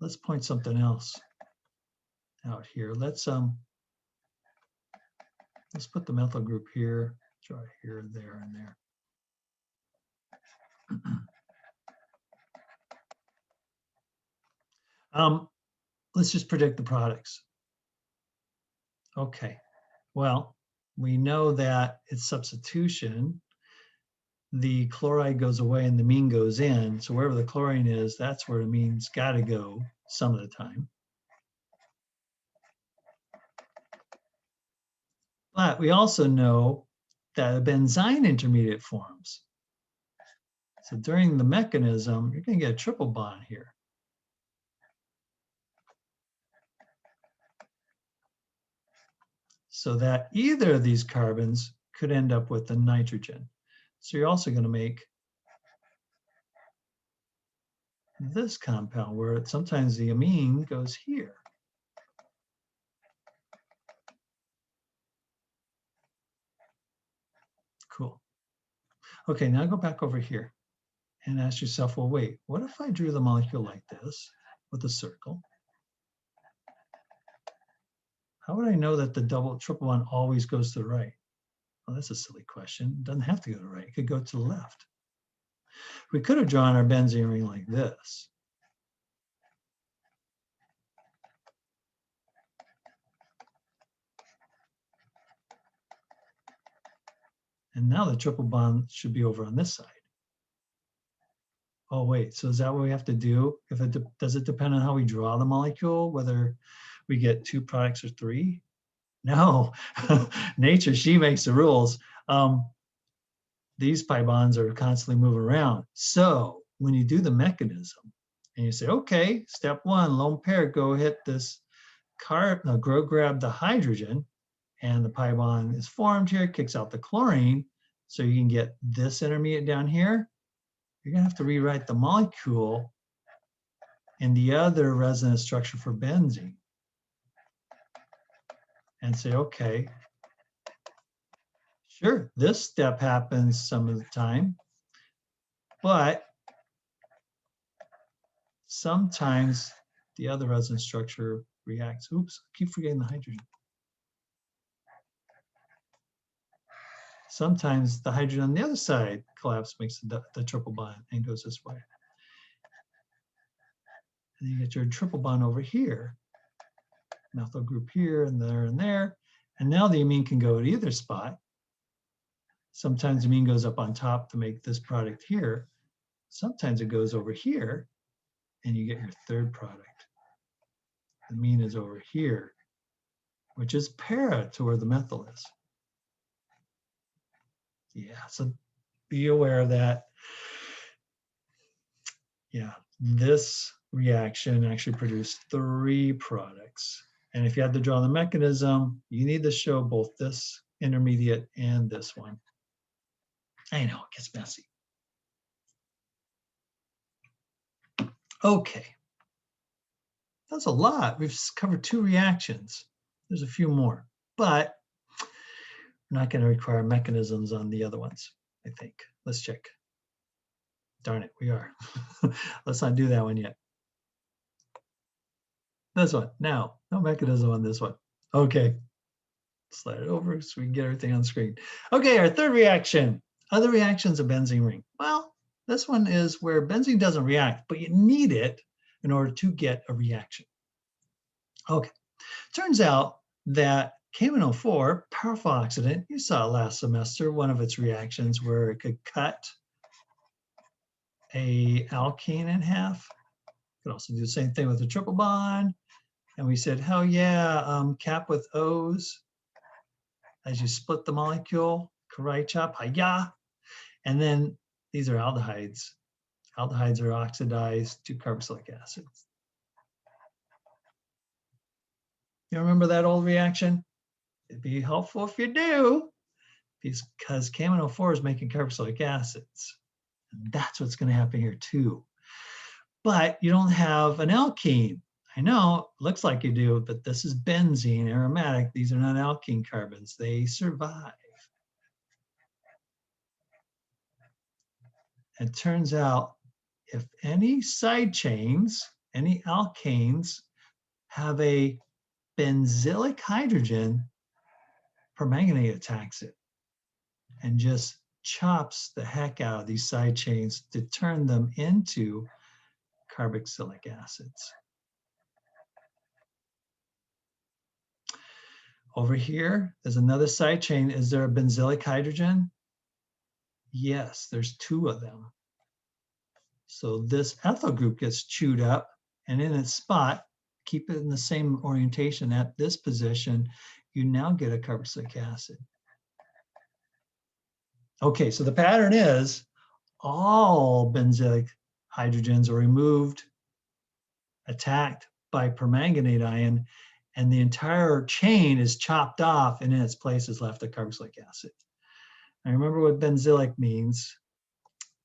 let's point something else out here. Let's put the methyl group here, draw it here, there, and there. Let's just predict the products. Okay, well, we know that it's substitution. The chloride goes away and the amine goes in. So wherever the chlorine is, that's where the amine's got to go some of the time. But we also know that a benzyne intermediate forms. So during the mechanism, you're going to get a triple bond here. So that either of these carbons could end up with a nitrogen. So you're also going to make this compound where sometimes the amine goes here. Cool. Okay, now go back over here and ask yourself, well, wait, what if I drew the molecule like this with a circle? How would I know that the triple bond always goes to the right? Well, that's a silly question. It doesn't have to go to the right. It could go to the left. We could have drawn our benzene ring like this. And now the triple bond should be over on this side. Oh, wait, so is that what we have to do? Does it depend on how we draw the molecule, whether we get 2 products or 3? No, nature, she makes the rules. These pi bonds are constantly moving around. So when you do the mechanism and you say, okay, step 1, lone pair, go hit this grab the hydrogen, and the pi bond is formed here, kicks out the chlorine, so you can get this intermediate down here. You're gonna have to rewrite the molecule in the other resonance structure for benzene and say, okay, sure, this step happens some of the time, but sometimes the other resonance structure reacts. Oops, I keep forgetting the hydrogen. Sometimes the hydrogen on the other side collapses, makes the triple bond and goes this way. And you get your triple bond over here, methyl group here and there and there. And now the amine can go at either spot. Sometimes amine goes up on top to make this product here. Sometimes it goes over here and you get your third product. Amine is over here, which is para to where the methyl is. Yeah, so be aware of that. Yeah, this reaction actually produced 3 products. And if you had to draw the mechanism, you need to show both this intermediate and this one. I know it gets messy. Okay. That's a lot. We've covered 2 reactions. There's a few more, but we're not going to require mechanisms on the other ones, I think. Let's check. Darn it, we are. Let's not do that one yet. This one. Now, no mechanism on this one. Okay. Slide it over so we can get everything on the screen. Okay, our third reaction. Other reactions of benzene ring. Well, this one is where benzene doesn't react, but you need it in order to get a reaction. Okay, turns out that K104, powerful oxidant, you saw it last semester, one of its reactions where it could cut a alkane in half. You could also do the same thing with a triple bond. And we said, hell yeah, cap with O's as you split the molecule, karate chop, hi-ya. And then these are aldehydes. Aldehydes are oxidized to carboxylic acids. You remember that old reaction? It'd be helpful if you do, because K104 is making carboxylic acids. And that's what's going to happen here too. But you don't have an alkene. I know, looks like you do, but this is benzene, aromatic. These are not alkene carbons. They survive. It turns out if any side chains, any alkanes have a benzylic hydrogen, permanganate attacks it and just chops the heck out of these side chains to turn them into carboxylic acids. Over here is another side chain. Is there a benzylic hydrogen? Yes, there's 2 of them. So this ethyl group gets chewed up, and in its spot, keep it in the same orientation at this position, you now get a carboxylic acid. Okay, so the pattern is all benzylic hydrogens are removed, attacked by permanganate ion, and the entire chain is chopped off, and in its place is left a carboxylic acid. Now remember what benzylic means.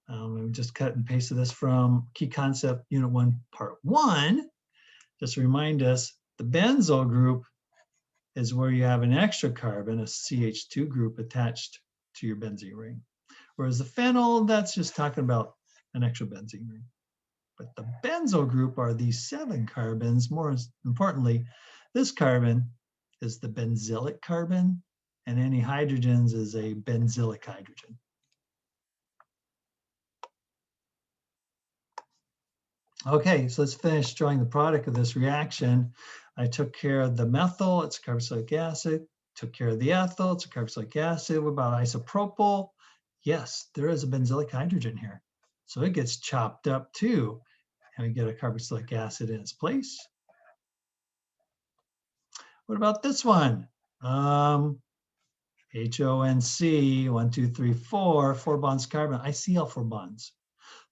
We just cut and pasted this from Key Concept Unit 1, Part 1. Just to remind us, the benzyl group is where you have an extra carbon, a CH2 group attached to your benzene ring. Whereas the phenyl, that's just talking about an extra benzene ring. But the benzyl group are these 7 carbons. More importantly, this carbon is the benzylic carbon, and any hydrogens is a benzylic hydrogen. Okay, so let's finish drawing the product of this reaction. I took care of the methyl, it's a carboxylic acid. Took care of the ethyl, it's a carboxylic acid. What about isopropyl? Yes, there is a benzylic hydrogen here. So it gets chopped up too, and we get a carboxylic acid in its place. What about this one? HONC, 1, 2, 3, 4, 4 bonds carbon. I see all 4 bonds.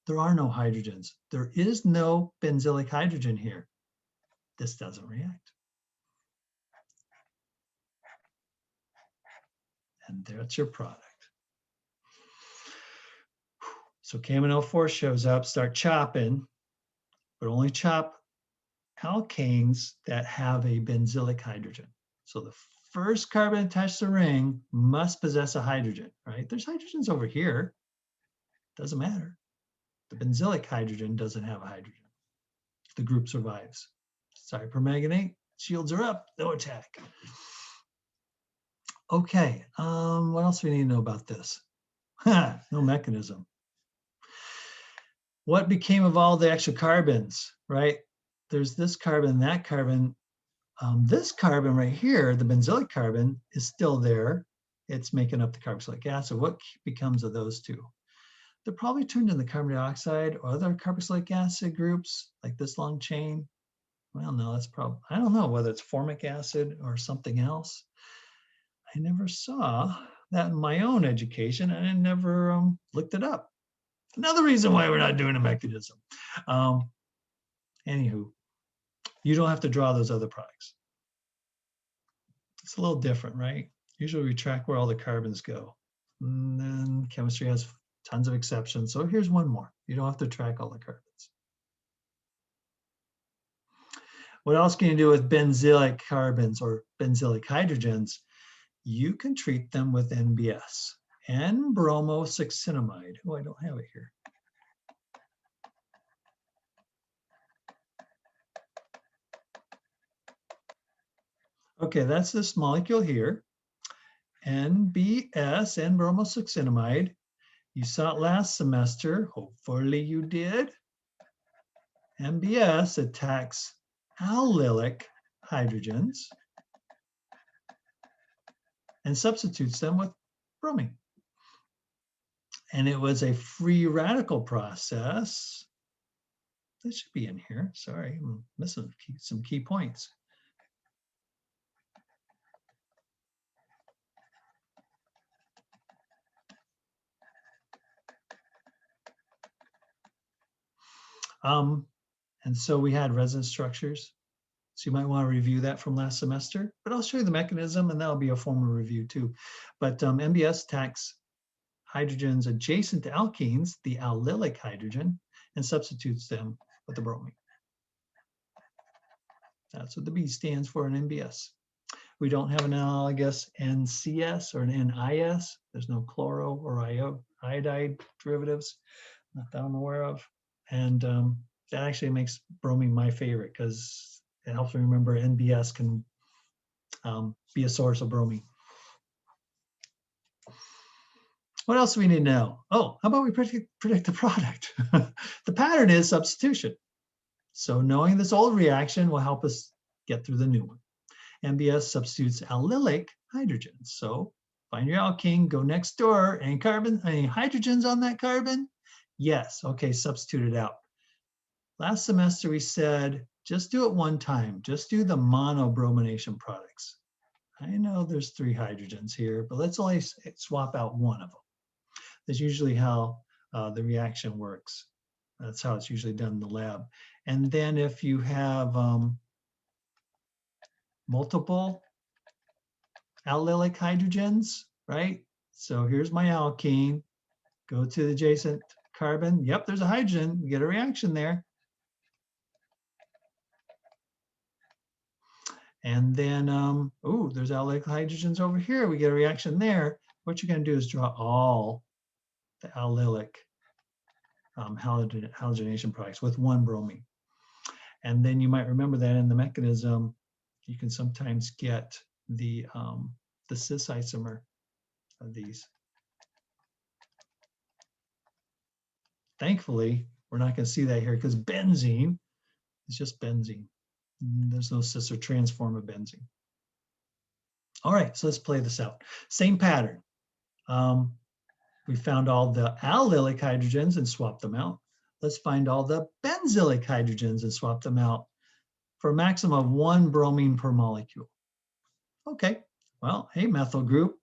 There are no hydrogens. There is no benzylic hydrogen here. This doesn't react. And that's your product. So K104 shows up, start chopping, but only chop alkanes that have a benzylic hydrogen. So the first carbon attached to the ring must possess a hydrogen, right? There's hydrogens over here. Doesn't matter. The benzylic hydrogen doesn't have a hydrogen. The group survives. Sorry, permanganate, shields are up, no attack. Okay, what else do we need to know about this? No mechanism. What became of all the extra carbons, right? There's this carbon, that carbon. This carbon right here, the benzylic carbon, is still there. It's making up the carboxylic acid. What becomes of those 2? They're probably turned into carbon dioxide or other carboxylic acid groups, like this long chain. Well, no, that's probably, I don't know whether it's formic acid or something else. I never saw that in my own education, and I never looked it up. Another reason why we're not doing a mechanism. Anywho, you don't have to draw those other products. It's a little different, right? Usually we track where all the carbons go. And then chemistry has tons of exceptions. So here's one more. You don't have to track all the carbons. What else can you do with benzylic carbons or benzylic hydrogens? You can treat them with NBS, N-bromosuccinimide. Oh, I don't have it here. Okay, that's this molecule here, NBS, N-bromosuccinimide. You saw it last semester, hopefully you did. NBS attacks allylic hydrogens and substitutes them with bromine. And it was a free radical process. That should be in here. Sorry, I'm missing some key points. And so we had resonance structures. So you might want to review that from last semester, but I'll show you the mechanism and that'll be a formal review too. But NBS attacks hydrogens adjacent to alkenes, the allylic hydrogen, and substitutes them with the bromine. That's what the B stands for in NBS. We don't have an analogous NCS or an NIS. There's no chloro or iodide derivatives, not that I'm aware of. And that actually makes bromine my favorite because it helps me remember NBS can be a source of bromine. What else do we need to know? Oh, how about we predict the product? The pattern is substitution. So knowing this old reaction will help us get through the new one. NBS substitutes allylic hydrogens. So find your alkene, go next door, any hydrogens on that carbon? Yes, okay, substitute it out. Last semester we said, just do it one time. Just do the monobromination products. I know there's 3 hydrogens here, but let's only swap out one of them. That's usually how the reaction works. That's how it's usually done in the lab. And then if you have multiple allylic hydrogens, right? So here's my alkene, go to the adjacent carbon. Yep, there's a hydrogen, we get a reaction there. And then, oh, there's allylic hydrogens over here. We get a reaction there. What you're going to do is draw all the allylic halogenation products with one bromine. And then you might remember that in the mechanism, you can sometimes get the cis isomer of these. Thankfully, we're not going to see that here because benzene is just benzene. There's no cis or trans form of benzene. All right, so let's play this out. Same pattern. We found all the allylic hydrogens and swapped them out. Let's find all the benzylic hydrogens and swap them out for a maximum of 1 bromine per molecule. Okay, well, hey, methyl group,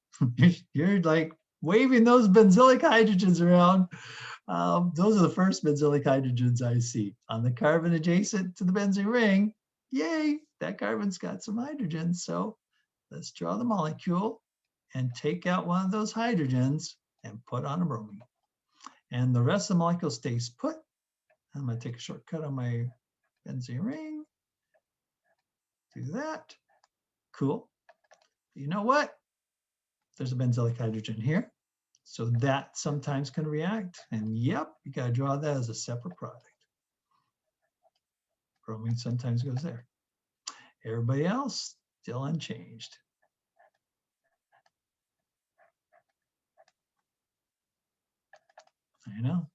you're like waving those benzylic hydrogens around. Those are the first benzylic hydrogens I see on the carbon adjacent to the benzene ring. Yay, that carbon's got some hydrogens. So let's draw the molecule and take out one of those hydrogens and put on a bromine. And the rest of the molecule stays put. I'm going to take a shortcut on my benzene ring. Do that. Cool. You know what? There's a benzylic hydrogen here. So that sometimes can react. And yep, you got to draw that as a separate product. Bromine sometimes goes there. Everybody else still unchanged. I know,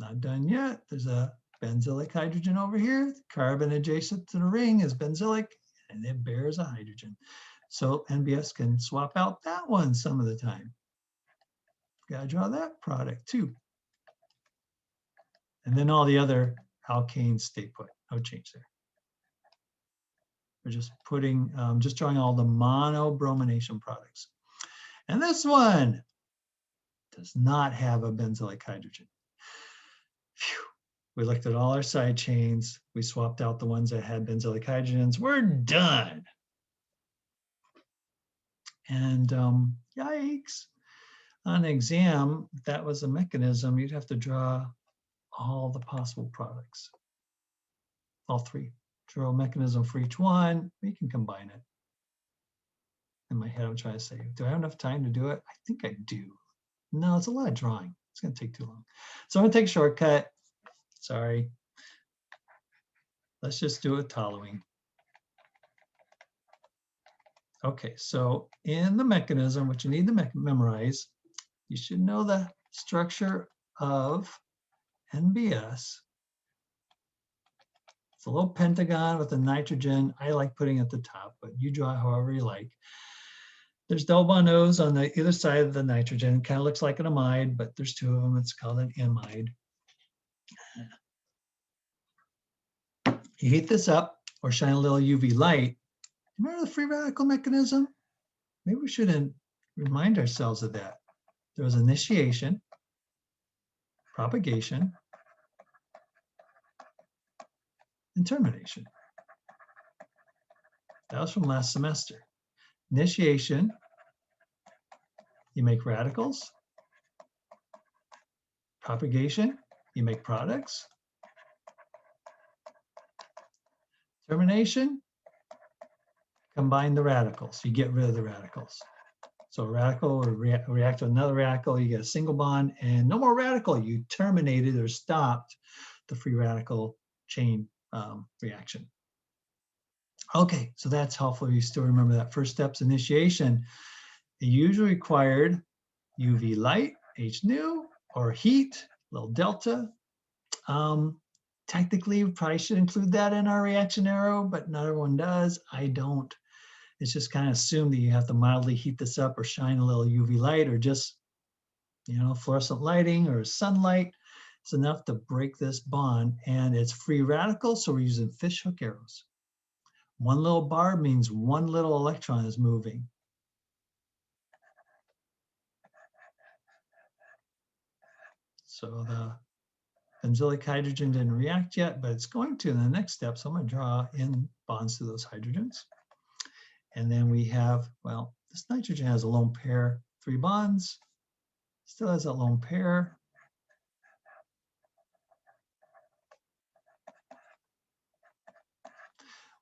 not done yet. There's a benzylic hydrogen over here. The carbon adjacent to the ring is benzylic, and it bears a hydrogen. So NBS can swap out that one some of the time. Gotta draw that product too. And then all the other alkanes stay put, no change there. We're just putting, just drawing all the monobromination products. And this one does not have a benzylic hydrogen. Phew. We looked at all our side chains. We swapped out the ones that had benzylic hydrogens. We're done. And yikes. On exam, if that was a mechanism, you'd have to draw all the possible products. All three. Draw a mechanism for each one. We can combine it. In my head, I'm trying to say, do I have enough time to do it? I think I do. No, it's a lot of drawing. It's going to take too long. So I'm going to take a shortcut. Sorry. Let's just do it toluene. Okay, so in the mechanism, what you need to memorize, you should know the structure of NBS. It's a little pentagon with a nitrogen. I like putting at the top, but you draw however you like. There's double bond O's on the either side of the nitrogen. Kind of looks like an amide, but there's two of them. It's called an amide. You heat this up or shine a little UV light. Remember the free radical mechanism? Maybe we shouldn't remind ourselves of that. There was initiation, propagation, and termination. That was from last semester. Initiation, you make radicals. Propagation, you make products. Termination, combine the radicals. You get rid of the radicals. So a radical will react to another radical, you get a single bond, and no more radical. You terminated or stopped the free radical chain reaction. Okay, so that's helpful. You still remember that first step's initiation. It usually required UV light, H nu, or heat, little delta. Technically, we probably should include that in our reaction arrow, but not everyone does. I don't. It's just kind of assumed that you have to mildly heat this up or shine a little UV light or just, fluorescent lighting or sunlight. It's enough to break this bond, and it's free radical, so we're using fishhook arrows. One little bar means one little electron is moving. So the benzylic hydrogen didn't react yet, but it's going to in the next step. So I'm going to draw in bonds to those hydrogens. And then we have, well, this nitrogen has a lone pair, 3 bonds, still has that lone pair.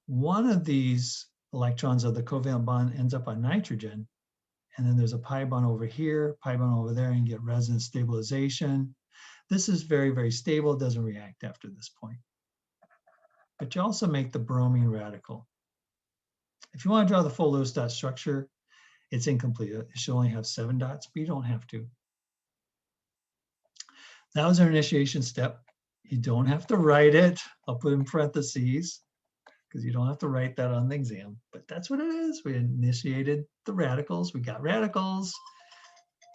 One of these electrons of the covalent bond ends up on nitrogen, and then there's a pi bond over here, pi bond over there, and you get resonance stabilization. This is very, very stable, it doesn't react after this point. But you also make the bromine radical. If you want to draw the full Lewis dot structure, it's incomplete. It should only have 7 dots, but you don't have to. That was our initiation step. You don't have to write it. I'll put in parentheses because you don't have to write that on the exam, but that's what it is. We initiated the radicals. We got radicals.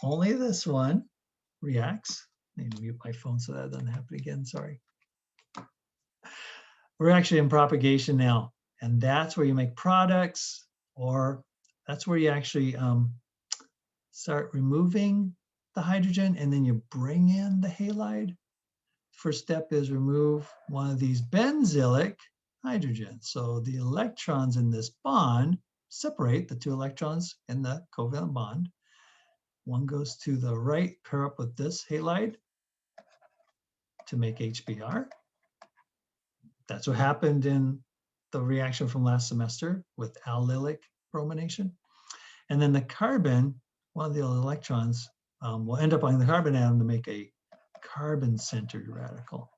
Only this one reacts. I need to mute my phone so that doesn't happen again, sorry. We're actually in propagation now. And that's where you make products, or that's where you actually start removing the hydrogen, and then you bring in the halide. First step is remove one of these benzylic hydrogens. So the electrons in this bond separate, the 2 electrons in the covalent bond. One goes to the right, pair up with this halide to make HBr. That's what happened in the reaction from last semester with allylic bromination. And then the carbon, one of the electrons will end up on the carbon atom to make a carbon-centered radical.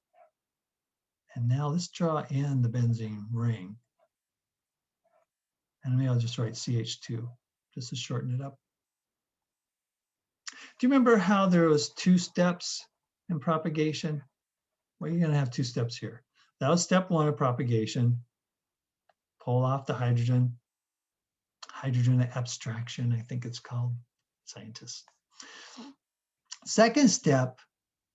And now let's draw in the benzene ring. And maybe I'll just write CH2 just to shorten it up. Do you remember how there was 2 steps in propagation? Well, you're going to have 2 steps here. That was step 1 of propagation. Pull off the hydrogen abstraction, I think it's called, scientists. Second step,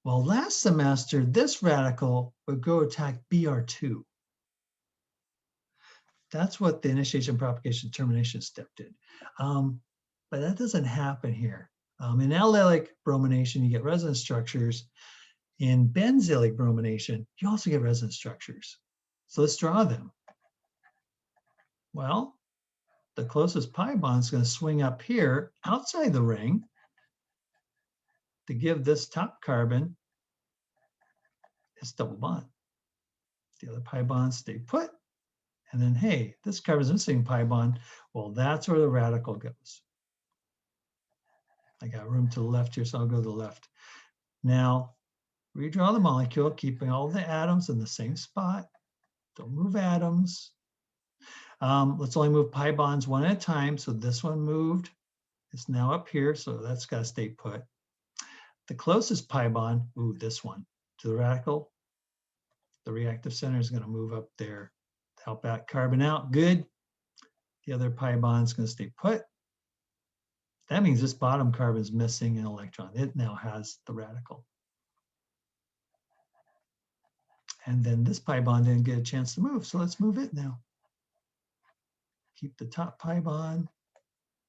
well, last semester, this radical would go attack Br2. That's what the initiation, propagation, termination step did. But that doesn't happen here. In allylic bromination, you get resonance structures. In benzylic bromination, you also get resonance structures. So let's draw them. Well, the closest pi bond is going to swing up here outside the ring to give this top carbon its double bond. The other pi bonds stay put. And then, hey, this carbon's missing pi bond. Well, that's where the radical goes. I got room to the left here, so I'll go to the left. Now, redraw the molecule, keeping all the atoms in the same spot. Don't move atoms. Let's only move pi bonds one at a time. So this one moved. It's now up here, so that's got to stay put. The closest pi bond, ooh, this one, to the radical, the reactive center is going to move up there to help that carbon out. Good. The other pi bond is going to stay put. That means this bottom carbon is missing an electron. It now has the radical. And then this pi bond didn't get a chance to move, so let's move it now. Keep the top pi bond.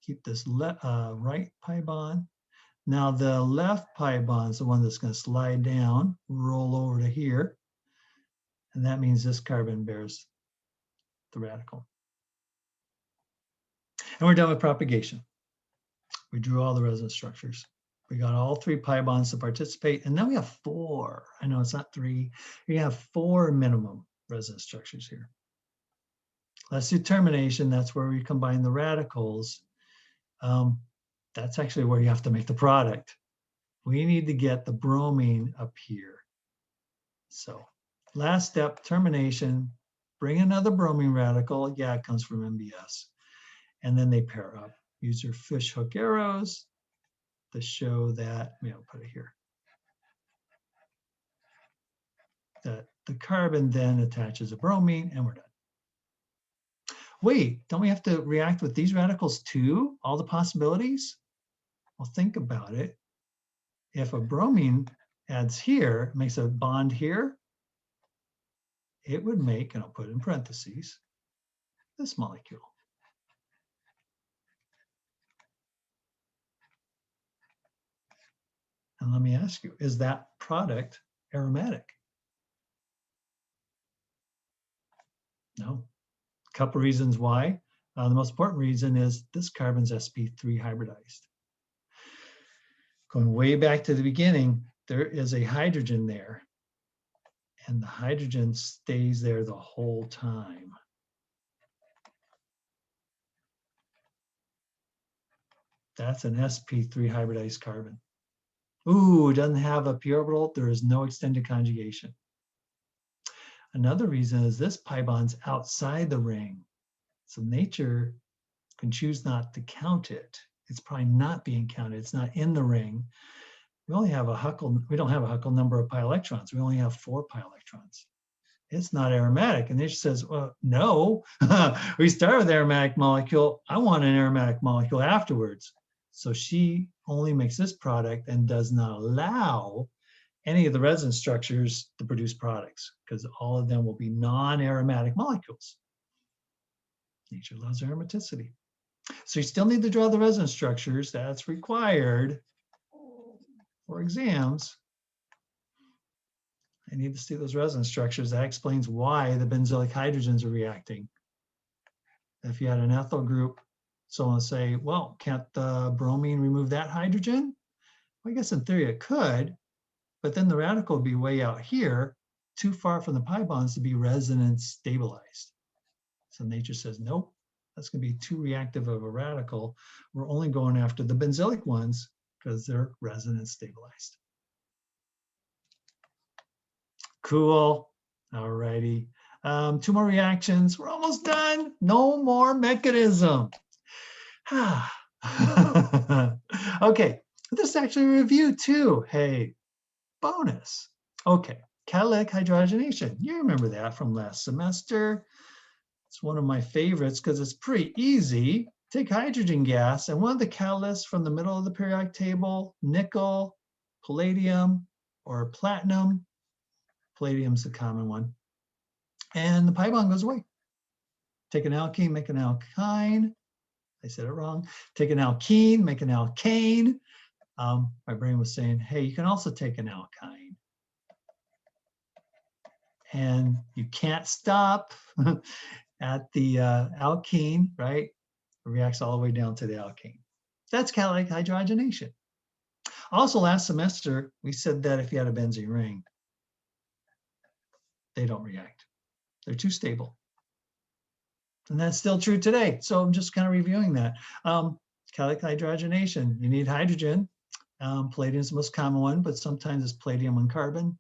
Keep this right pi bond. Now the left pi bond is the one that's going to slide down, roll over to here. And that means this carbon bears the radical. And we're done with propagation. We drew all the resonance structures. We got all 3 pi bonds to participate, and now we have 4. I know it's not 3. We have 4 minimum resonance structures here. Let's do termination. That's where we combine the radicals. That's actually where you have to make the product. We need to get the bromine up here. So last step, termination. Bring another bromine radical. Yeah, it comes from MBS. And then they pair up. Use your fish hook arrows to show that, I'll put it here, that the carbon then attaches a bromine, and we're done. Wait, don't we have to react with these radicals too? All the possibilities? Well, think about it. If a bromine adds here, makes a bond here, it would make, and I'll put it in parentheses, this molecule. And let me ask you, is that product aromatic? No. A couple reasons why. The most important reason is this carbon's sp3 hybridized. Going way back to the beginning, there is a hydrogen there, and the hydrogen stays there the whole time. That's an sp3 hybridized carbon. Ooh, it doesn't have a p orbital. There is no extended conjugation. Another reason is this pi bond's outside the ring. So nature can choose not to count it. It's probably not being counted. It's not in the ring. We only have we don't have a Huckel number of pi electrons. We only have 4 pi electrons. It's not aromatic. And nature says, well, no, we start with aromatic molecule. I want an aromatic molecule afterwards. So she only makes this product and does not allow any of the resonance structures to produce products, because all of them will be non-aromatic molecules. Nature loves aromaticity. So you still need to draw the resonance structures. That's required for exams. I need to see those resonance structures. That explains why the benzylic hydrogens are reacting. If you had an ethyl group, someone will say, well, can't the bromine remove that hydrogen? Well, I guess in theory it could, but then the radical would be way out here, too far from the pi bonds to be resonance stabilized. So nature says, nope, that's going to be too reactive of a radical. We're only going after the benzylic ones because they're resonance stabilized. Cool. All righty. 2 more reactions. We're almost done. No more mechanism. Okay. This is actually a review too. Hey, bonus. Okay. Cadillac Hydrogenation. You remember that from last semester. It's one of my favorites because it's pretty easy. Take hydrogen gas and one of the catalysts from the middle of the periodic table, nickel, palladium, or platinum. Palladium's the common one. And the pi bond goes away. Take an alkene, make an alkyne. I said it wrong. Take an alkene, make an alkane. My brain was saying, hey, you can also take an alkyne. and you can't stop at the alkene, right? It reacts all the way down to the alkene. That's Calc hydrogenation. Also, last semester, we said that if you had a benzene ring, they don't react. They're too stable. And that's still true today. So I'm just kind of reviewing that. Calc hydrogenation, you need hydrogen. Palladium is the most common one, but sometimes it's palladium and carbon.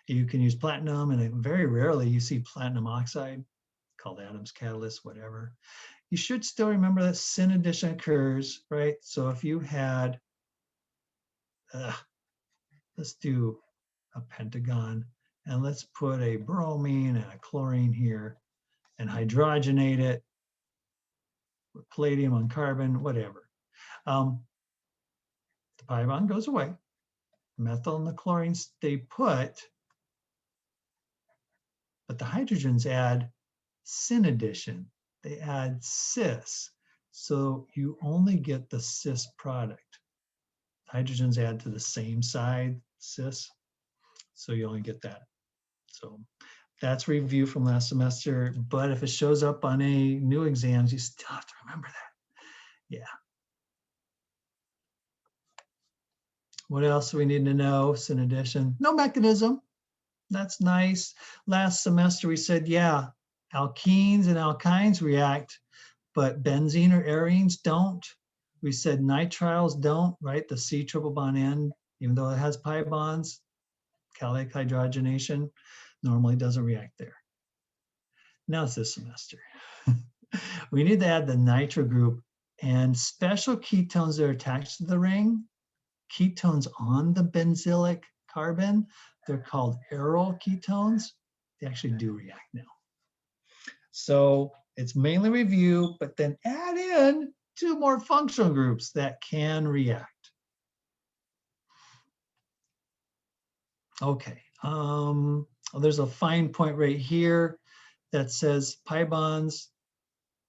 You can use platinum, and very rarely you see platinum oxide, called Adams catalyst, whatever. You should still remember that syn addition occurs, right? So if you had, let's do a pentagon, and let's put a bromine and a chlorine here and hydrogenate it with palladium on carbon, whatever. The pi bond goes away. Methyl and the chlorine stay put, but the hydrogens add syn addition. They add cis. So you only get the cis product. Hydrogens add to the same side, cis. So you only get that. So that's review from last semester. But if it shows up on any new exams, you still have to remember that. Yeah. What else do we need to know? Syn addition. No mechanism. That's nice. Last semester we said, yeah, alkenes and alkynes react, but benzene or arenes don't. We said nitriles don't, right? The C triple bond N, even though it has pi bonds, Calc hydrogenation normally doesn't react there. Now it's this semester. We need to add the Nitro Group and special ketones that are attached to the ring, ketones on the benzylic carbon, they're called Aero Ketones. They actually do react now. So it's mainly review, but then add in 2 more functional groups that can react. Okay, there's a fine point right here that says pi bonds,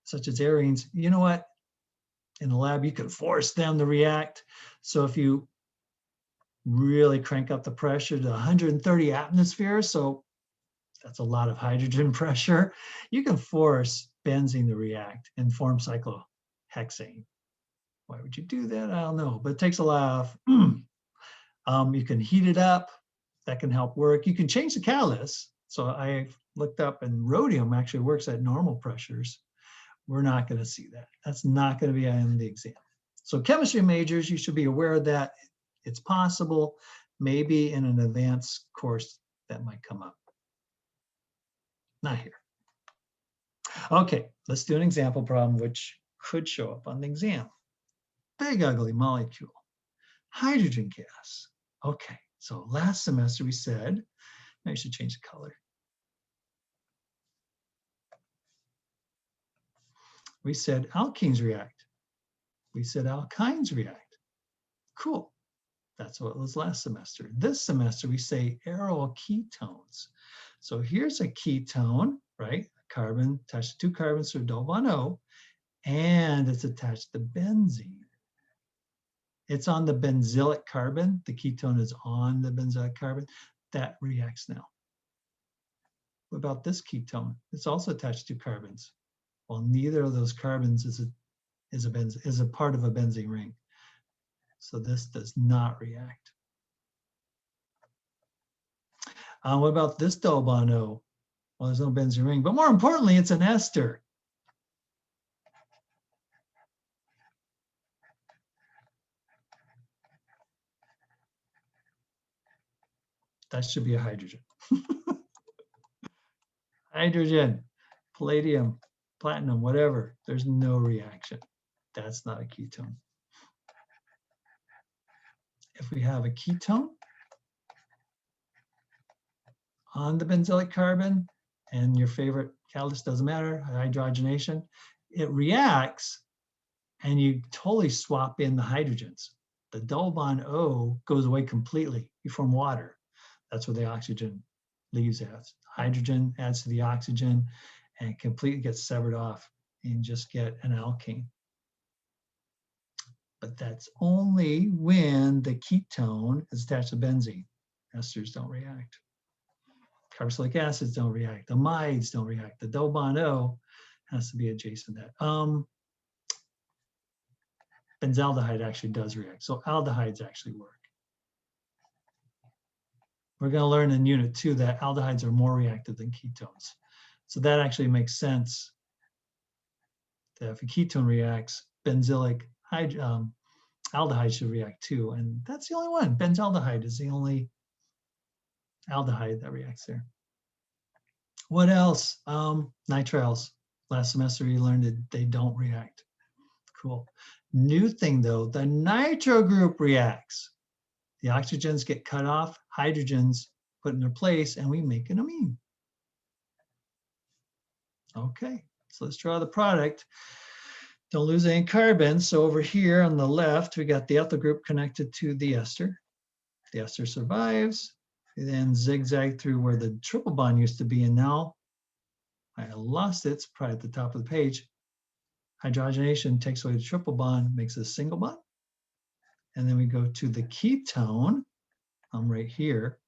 such as arenes. You know what? In the lab, you can force them to react. So if you really crank up the pressure to 130 atmospheres, so that's a lot of hydrogen pressure, you can force benzene to react and form cyclohexane. Why would you do that? I don't know, but it takes a lot of, you can heat it up, that can help work. You can change the catalyst. So I looked up and rhodium actually works at normal pressures. We're not gonna see that. That's not gonna be on the exam. So chemistry majors, you should be aware of that. It's possible, maybe in an advanced course that might come up. Not here. Okay, let's do an example problem which could show up on the exam. Big ugly molecule, hydrogen gas. Okay, so last semester we said, I should change the color. We said alkenes react. We said alkynes react. Cool. That's what it was last semester. This semester we say Aero Ketones. So here's a ketone, right? Carbon attached to 2 carbons to a double bond O, and it's attached to benzene. It's on the benzylic carbon. The ketone is on the benzylic carbon. That reacts now. What about this ketone? It's also attached to 2 carbons. Well, neither of those carbons is a part of a benzene ring. So this does not react. What about this double bond O? Well, there's no benzene ring, but more importantly, it's an ester. That should be a hydrogen. Hydrogen, palladium, platinum, whatever. There's no reaction. That's not a ketone. If we have a ketone on the benzylic carbon, and your favorite catalyst doesn't matter, hydrogenation, it reacts and you totally swap in the hydrogens. The double bond O goes away completely. You form water. That's what the oxygen leaves as. Hydrogen adds to the oxygen and completely gets severed off and just get an alkane. But that's only when the ketone is attached to benzene. Esters don't react. Carboxylic acids don't react. Amides don't react. The double bond O has to be adjacent to that. Benzaldehyde actually does react. So aldehydes actually work. We're going to learn in Unit 2 that aldehydes are more reactive than ketones. So that actually makes sense. That if a ketone reacts, benzylic aldehyde should react too. And that's the only one. Benzaldehyde is the only aldehyde that reacts there. What else? Nitriles. Last semester you learned that they don't react. Cool. New thing though, the nitro group reacts. The oxygens get cut off, hydrogens put in their place, and we make an amine. Okay, so let's draw the product. Don't lose any carbon. So over here on the left, we got the ethyl group connected to the ester. The ester survives. We then zigzag through where the triple bond used to be, and now I lost it. It's probably at the top of the page. Hydrogenation takes away the triple bond, makes a single bond. And then we go to the ketone. I'm right here,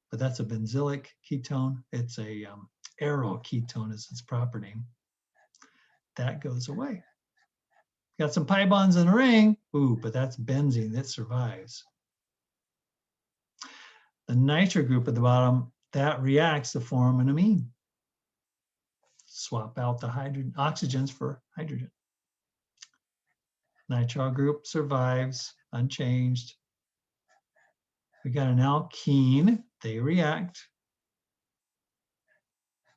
but that's a benzylic ketone. It's a Aero Ketone is its proper name. That goes away. Got some pi bonds in a ring. Ooh, but that's benzene that survives. The nitro group at the bottom, that reacts to form an amine. Swap out the oxygens for hydrogen. Nitrile group survives unchanged. We got an alkene, they react.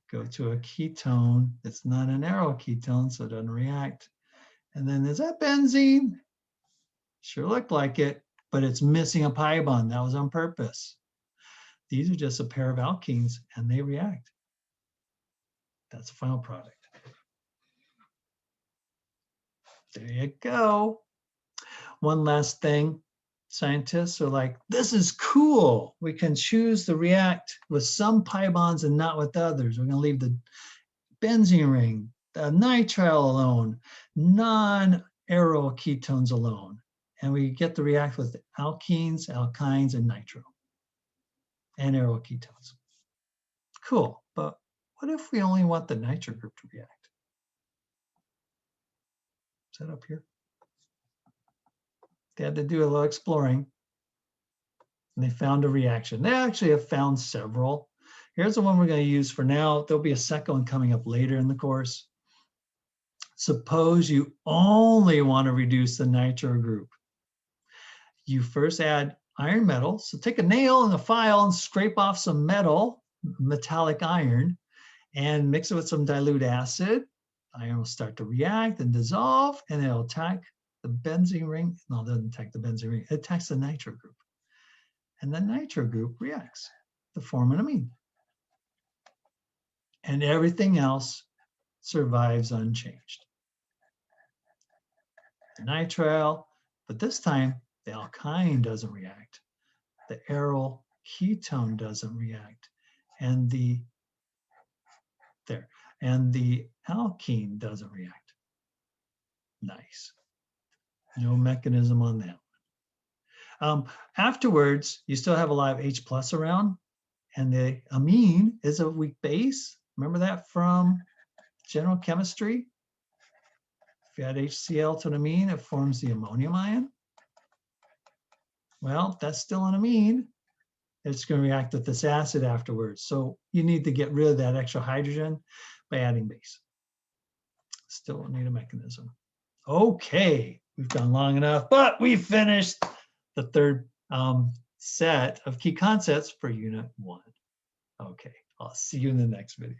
Go to a ketone. It's not an Aero ketone, so it doesn't react. And then is that benzene? Sure looked like it, but it's missing a pi bond. That was on purpose. These are just a pair of alkenes and they react. That's the final product. There you go. One last thing. Scientists are like, this is cool. We can choose to react with some pi bonds and not with others. We're going to leave the benzene ring, the nitrile alone, non-Aero ketones alone. And we get to react with alkenes, alkynes, and nitro, and Aero ketones. Cool, but what if we only want the nitro group to react? Is that up here? They had to do a little exploring, and they found a reaction. They actually have found several. Here's the one we're going to use for now. There'll be a second one coming up later in the course. Suppose you only want to reduce the nitro group. You first add iron metal. So take a nail and a file and scrape off some metal, metallic iron, and mix it with some dilute acid. Iron will start to react and dissolve, and it'll attack the benzene ring. No, it doesn't attack the benzene ring. It attacks the nitro group. And the nitro group reacts to form an amine. And everything else survives unchanged. The nitrile, but this time the alkyne doesn't react. The aryl ketone doesn't react. And the alkene doesn't react. Nice. No mechanism on that. Afterwards, you still have a lot of H plus around, and the amine is a weak base. Remember that from general chemistry? If you add HCl to an amine, it forms the ammonium ion. Well, that's still an amine. It's going to react with this acid afterwards. So you need to get rid of that extra hydrogen by adding base. Still need a mechanism. Okay, we've gone long enough, but we finished the third set of key concepts for Unit 1. Okay, I'll see you in the next video.